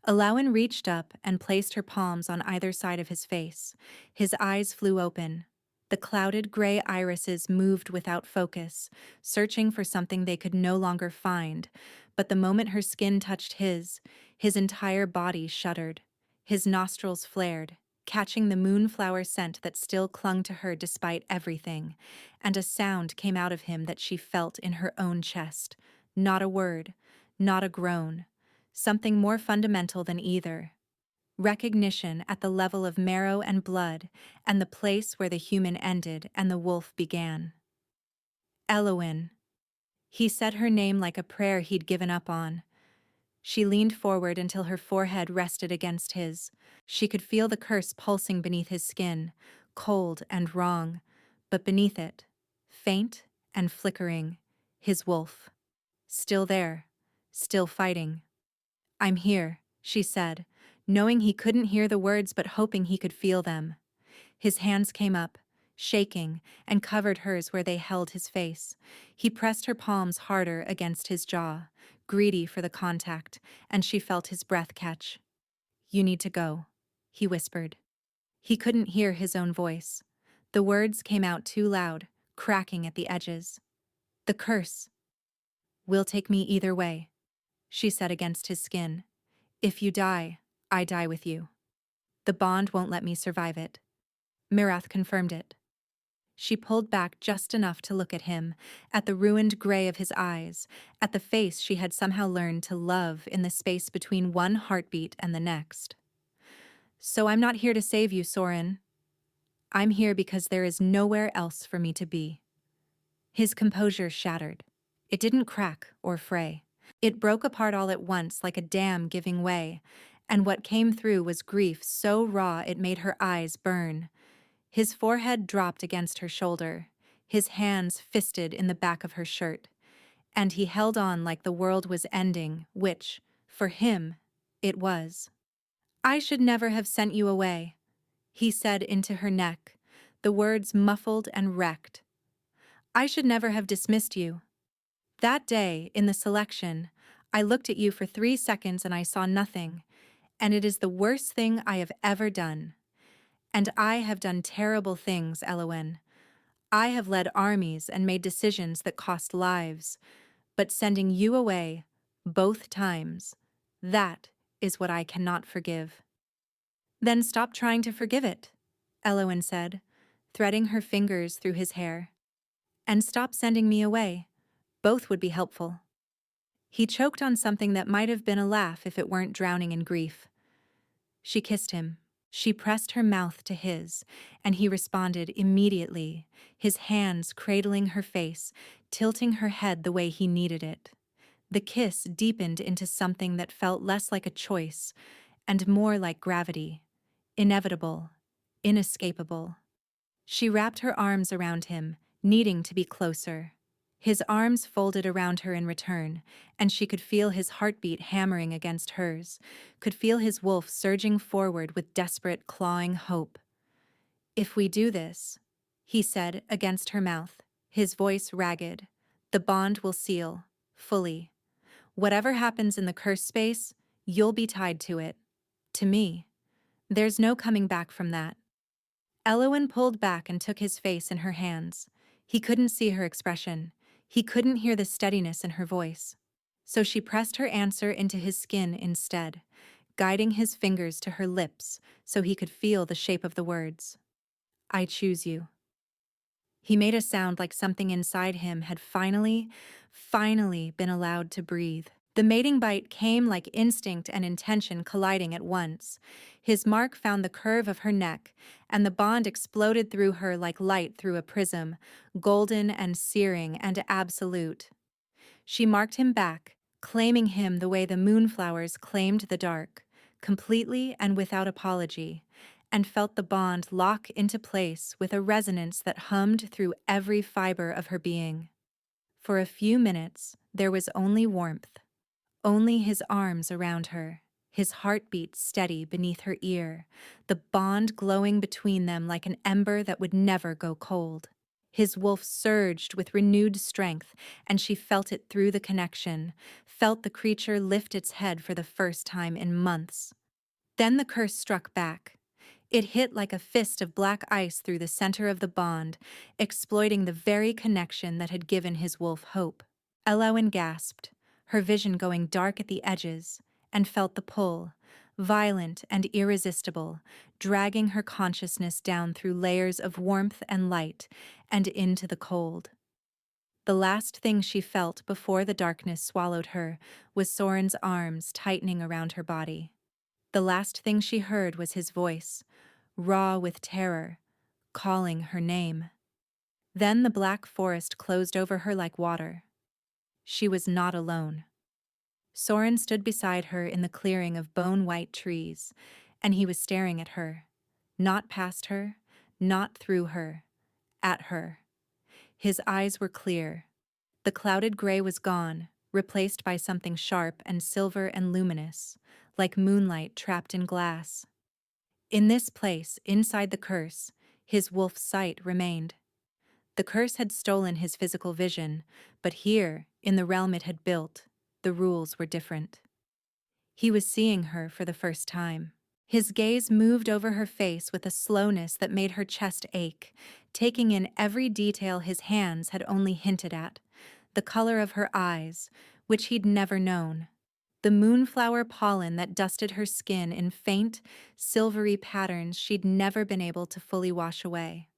Alawan reached up and placed her palms on either side of his face. His eyes flew open. The clouded gray irises moved without focus, searching for something they could no longer find, but the moment her skin touched his entire body shuddered. His nostrils flared, catching the moonflower scent that still clung to her despite everything, and a sound came out of him that she felt in her own chest. Not a word, not a groan. Something more fundamental than either. Recognition at the level of marrow and blood, and the place where the human ended and the wolf began. Elowyn. He said her name like a prayer he'd given up on. She leaned forward until her forehead rested against his. She could feel the curse pulsing beneath his skin, cold and wrong, but beneath it, faint and flickering, his wolf. Still there, still fighting. "I'm here," she said, knowing he couldn't hear the words but hoping he could feel them. His hands came up, shaking, and covered hers where they held his face. He pressed her palms harder against his jaw, greedy for the contact, and she felt his breath catch. "You need to go," he whispered. He couldn't hear his own voice. The words came out too loud, cracking at the edges. "The curse will take me either way," she said against his skin. "If you die, I die with you. The bond won't let me survive it." Mirath confirmed it. She pulled back just enough to look at him, at the ruined gray of his eyes, at the face she had somehow learned to love in the space between one heartbeat and the next. "So I'm not here to save you, Soren. I'm here because there is nowhere else for me to be." His composure shattered. It didn't crack or fray. It broke apart all at once like a dam giving way, and what came through was grief so raw it made her eyes burn. His forehead dropped against her shoulder, his hands fisted in the back of her shirt, and he held on like the world was ending, which, for him, it was. "I should never have sent you away," he said into her neck, the words muffled and wrecked. "I should never have dismissed you. That day, in the selection, I looked at you for 3 seconds and I saw nothing, and it is the worst thing I have ever done. And I have done terrible things, Elowyn. I have led armies and made decisions that cost lives, but sending you away, both times, that is what I cannot forgive." "Then stop trying to forgive it," Elowyn said, threading her fingers through his hair. "And stop sending me away. Both would be helpful." He choked on something that might have been a laugh if it weren't drowning in grief. She kissed him. She pressed her mouth to his, and he responded immediately, his hands cradling her face, tilting her head the way he needed it. The kiss deepened into something that felt less like a choice and more like gravity, inevitable, inescapable. She wrapped her arms around him, needing to be closer. His arms folded around her in return, and she could feel his heartbeat hammering against hers, could feel his wolf surging forward with desperate, clawing hope. "If we do this," he said against her mouth, his voice ragged, "the bond will seal, fully. Whatever happens in the curse space, you'll be tied to it. To me. There's no coming back from that." Elowyn pulled back and took his face in her hands. He couldn't see her expression. He couldn't hear the steadiness in her voice. So she pressed her answer into his skin instead, guiding his fingers to her lips so he could feel the shape of the words. "I choose you." He made a sound like something inside him had finally been allowed to breathe. The mating bite came like instinct and intention colliding at once. His mark found the curve of her neck, and the bond exploded through her like light through a prism, golden and searing and absolute. She marked him back, claiming him the way the moonflowers claimed the dark, completely and without apology, and felt the bond lock into place with a resonance that hummed through every fiber of her being. For a few minutes, there was only warmth, only his arms around her, his heartbeat steady beneath her ear, the bond glowing between them like an ember that would never go cold. His wolf surged with renewed strength, and she felt it through the connection, felt the creature lift its head for the first time in months. Then the curse struck back. It hit like a fist of black ice through the center of the bond, exploiting the very connection that had given his wolf hope. Elowen gasped, her vision going dark at the edges, and felt the pull, violent and irresistible, dragging her consciousness down through layers of warmth and light and into the cold. The last thing she felt before the darkness swallowed her was Soren's arms tightening around her body. The last thing she heard was his voice, raw with terror, calling her name. Then the black forest closed over her like water. She was not alone. Soren stood beside her in the clearing of bone-white trees, and he was staring at her. Not past her, not through her, at her. His eyes were clear. The clouded gray was gone, replaced by something sharp and silver and luminous, like moonlight trapped in glass. In this place, inside the curse, his wolf's sight remained. The curse had stolen his physical vision, but here, in the realm it had built, the rules were different. He was seeing her for the first time. His gaze moved over her face with a slowness that made her chest ache, taking in every detail his hands had only hinted at, the color of her eyes, which he'd never known, the moonflower pollen that dusted her skin in faint, silvery patterns she'd never been able to fully wash away.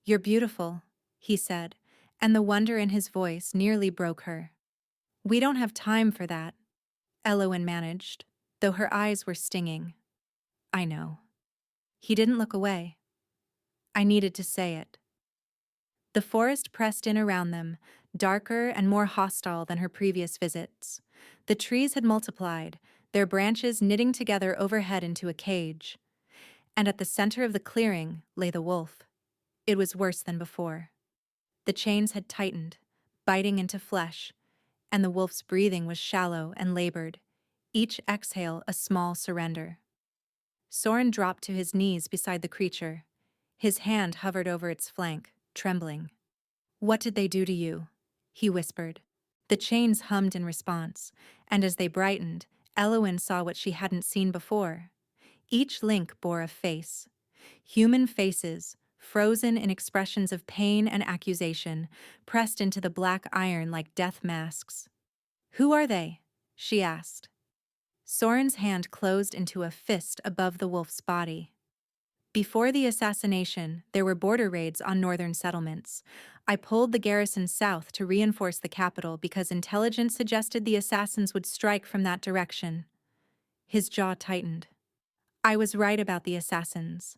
"You're beautiful," he said, and the wonder in his voice nearly broke her. "We don't have time for that," Elowen managed, though her eyes were stinging. "I know." He didn't look away. I needed to say it. The forest pressed in around them, darker and more hostile than her previous visits. The trees had multiplied, their branches knitting together overhead into a cage. And at the center of the clearing lay the wolf. It was worse than before. The chains had tightened, biting into flesh, and the wolf's breathing was shallow and labored, each exhale a small surrender. Soren dropped to his knees beside the creature. His hand hovered over its flank, trembling. "What did they do to you?" he whispered. The chains hummed in response, and as they brightened, Elowen saw what she hadn't seen before. Each link bore a face. Human faces, frozen in expressions of pain and accusation, pressed into the black iron like death masks. "Who are they?" she asked. Soren's hand closed into a fist above the wolf's body. "Before the assassination, there were border raids on northern settlements. I pulled the garrison south to reinforce the capital because intelligence suggested the assassins would strike from that direction." His jaw tightened. "I was right about the assassins.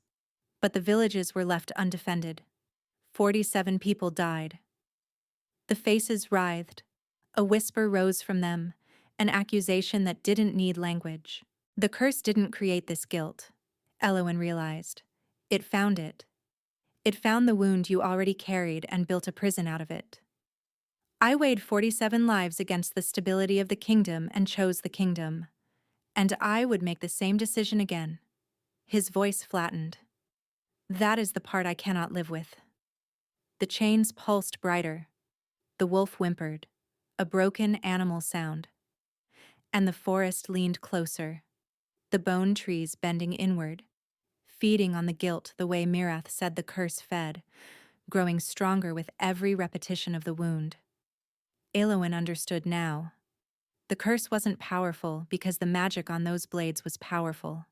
But the villages were left undefended. 47 people died." The faces writhed. A whisper rose from them, an accusation that didn't need language. The curse didn't create this guilt, Elowen realized. It found it. It found the wound you already carried and built a prison out of it. "I weighed 47 lives against the stability of the kingdom and chose the kingdom. And I would make the same decision again." His voice flattened. "That is the part I cannot live with." The chains pulsed brighter. The wolf whimpered, a broken animal sound. And the forest leaned closer, the bone trees bending inward, feeding on the guilt the way Mirath said the curse fed, growing stronger with every repetition of the wound. Elowen understood now. The curse wasn't powerful because the magic on those blades was powerful.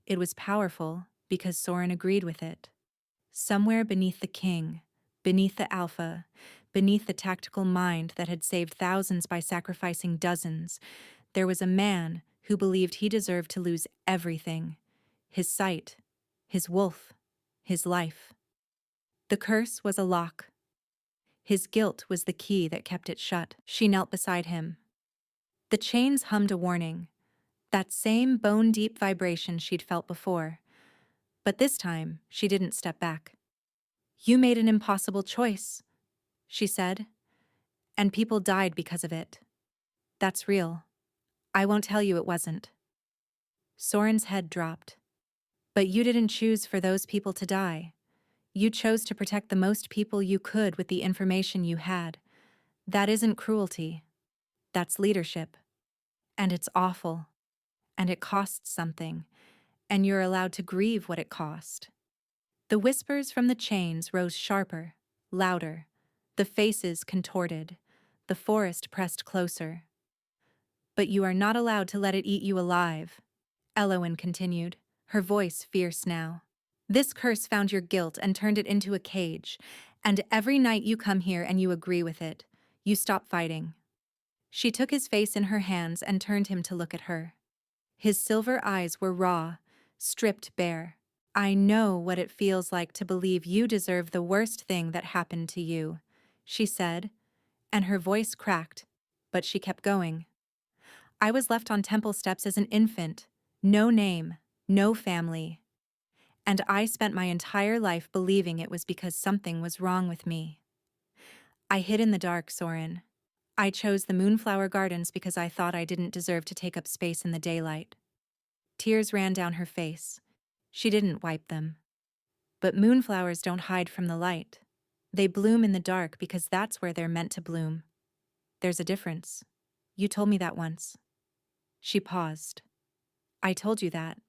It was powerful because Soren agreed with it. Somewhere beneath the king, beneath the alpha, beneath the tactical mind that had saved thousands by sacrificing dozens, there was a man who believed he deserved to lose everything: his sight, his wolf, his life. The curse was a lock. His guilt was the key that kept it shut. She knelt beside him. The chains hummed a warning, that same bone-deep vibration she'd felt before. But this time, she didn't step back. "You made an impossible choice," she said, "and people died because of it. That's real. I won't tell you it wasn't." Soren's head dropped. "But you didn't choose for those people to die. You chose to protect the most people you could with the information you had. That isn't cruelty. That's leadership. And it's awful. And it costs something. And you're allowed to grieve what it cost." The whispers from the chains rose sharper, louder. The faces contorted. The forest pressed closer. "But you are not allowed to let it eat you alive," Elowen continued, her voice fierce now. "This curse found your guilt and turned it into a cage, and every night you come here and you agree with it, you stop fighting." She took his face in her hands and turned him to look at her. His silver eyes were raw, stripped bare. "I know what it feels like to believe you deserve the worst thing that happened to you," she said, and her voice cracked, but she kept going. "I was left on temple steps as an infant, no name, no family. And I spent my entire life believing it was because something was wrong with me. I hid in the dark, Soren. I chose the Moonflower Gardens because I thought I didn't deserve to take up space in the daylight." Tears ran down her face. She didn't wipe them. "But moonflowers don't hide from the light. They bloom in the dark because that's where they're meant to bloom. There's a difference. You told me that once." She paused. "I told you that,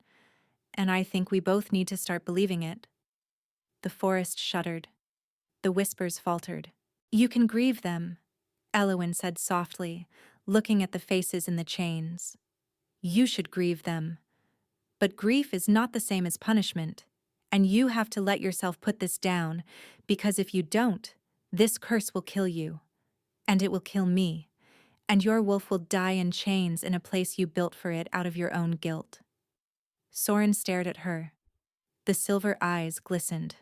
and I think we both need to start believing it." The forest shuddered. The whispers faltered. "You can grieve them," Elowen said softly, looking at the faces in the chains. "You should grieve them. But grief is not the same as punishment, and you have to let yourself put this down, because if you don't, this curse will kill you, and it will kill me, and your wolf will die in chains in a place you built for it out of your own guilt." Soren stared at her. The silver eyes glistened.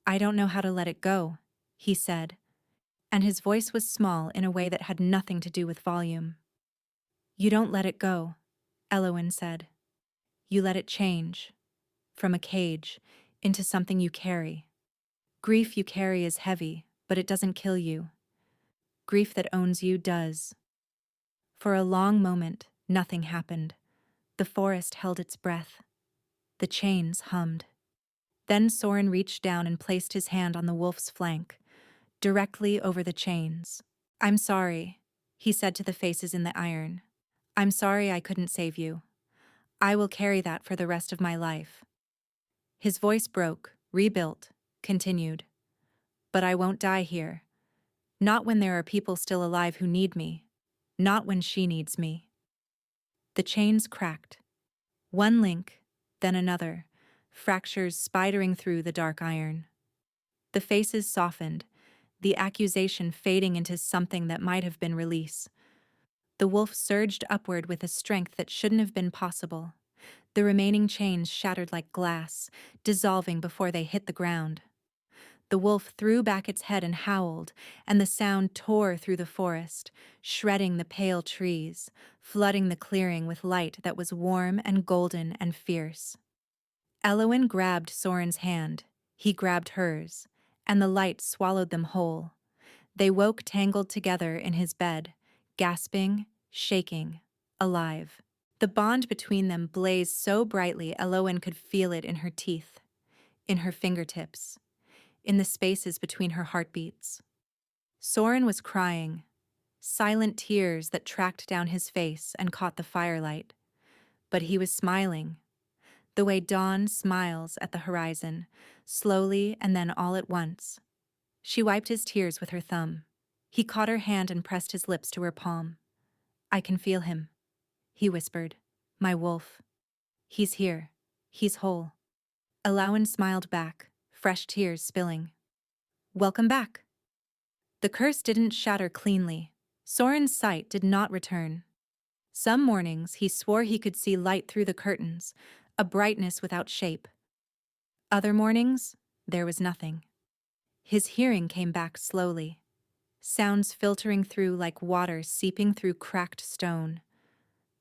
"I don't know how to let it go," he said, and his voice was small in a way that had nothing to do with volume. "You don't let it go," Elowen said. "You let it change. From a cage into something you carry. Grief you carry is heavy, but it doesn't kill you. Grief that owns you does." For a long moment, nothing happened. The forest held its breath. The chains hummed. Then Soren reached down and placed his hand on the wolf's flank, directly over the chains. "I'm sorry," he said to the faces in the iron. "I'm sorry I couldn't save you. I will carry that for the rest of my life." His voice broke, rebuilt, continued. "But I won't die here. Not when there are people still alive who need me. Not when she needs me." The chains cracked. One link, then another, fractures spidering through the dark iron. The faces softened, the accusation fading into something that might have been release. The wolf surged upward with a strength that shouldn't have been possible. The remaining chains shattered like glass, dissolving before they hit the ground. The wolf threw back its head and howled, and the sound tore through the forest, shredding the pale trees, flooding the clearing with light that was warm and golden and fierce. Elowen grabbed Soren's hand. He grabbed hers, and the light swallowed them whole. They woke tangled together in his bed, gasping, shaking, alive. The bond between them blazed so brightly Elowen could feel it in her teeth, in her fingertips, in the spaces between her heartbeats. Soren was crying, silent tears that tracked down his face and caught the firelight. But he was smiling, the way dawn smiles at the horizon, slowly and then all at once. She wiped his tears with her thumb. He caught her hand and pressed his lips to her palm. "I can feel him," he whispered. "My wolf. He's here. He's whole." Elowen smiled back, fresh tears spilling. "Welcome back." The curse didn't shatter cleanly. Soren's sight did not return. Some mornings he swore he could see light through the curtains, a brightness without shape. Other mornings, there was nothing. His hearing came back slowly, sounds filtering through like water seeping through cracked stone.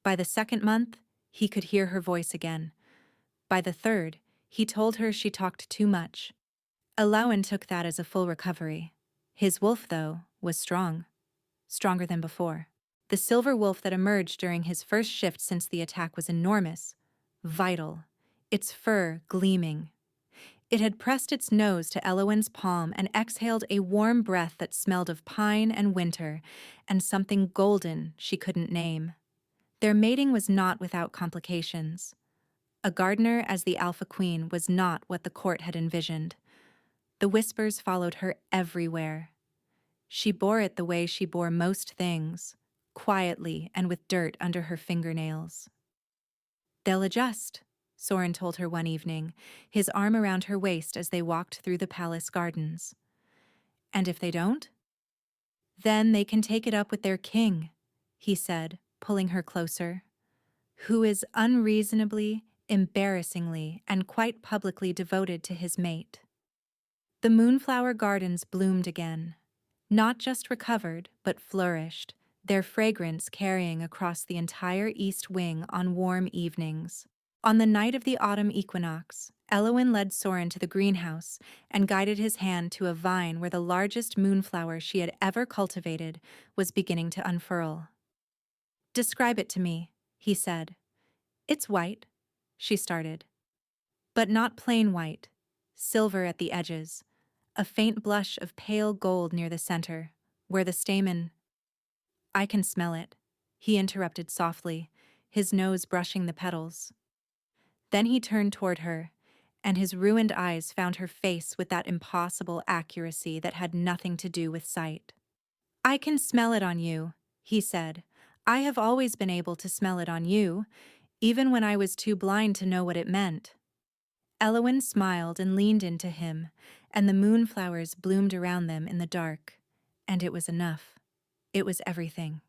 By the second month, he could hear her voice again. By the third, He told her she talked too much. Elowen took that as a full recovery. His wolf, though, was strong. Stronger than before. The silver wolf that emerged during his first shift since the attack was enormous, vital, its fur gleaming. It had pressed its nose to Elowen's palm and exhaled a warm breath that smelled of pine and winter and something golden she couldn't name. Their mating was not without complications. A gardener as the alpha queen was not what the court had envisioned. The whispers followed her everywhere. She bore it the way she bore most things, quietly and with dirt under her fingernails. "They'll adjust," Soren told her one evening, his arm around her waist as they walked through the palace gardens. "And if they don't?" "Then they can take it up with their king," he said, pulling her closer, "who is unreasonably, embarrassingly, and quite publicly devoted to his mate." The moonflower gardens bloomed again. Not just recovered, but flourished, their fragrance carrying across the entire east wing on warm evenings. On the night of the autumn equinox, Elowen led Soren to the greenhouse and guided his hand to a vine where the largest moonflower she had ever cultivated was beginning to unfurl. "Describe it to me," he said. "It's white," she started. "But not plain white, silver at the edges. A faint blush of pale gold near the center, where the stamen—" "I can smell it," he interrupted softly, his nose brushing the petals. Then he turned toward her, and his ruined eyes found her face with that impossible accuracy that had nothing to do with sight. "I can smell it on you," he said. "I have always been able to smell it on you, even when I was too blind to know what it meant." Elowen smiled and leaned into him, and the moonflowers bloomed around them in the dark. And it was enough. It was everything.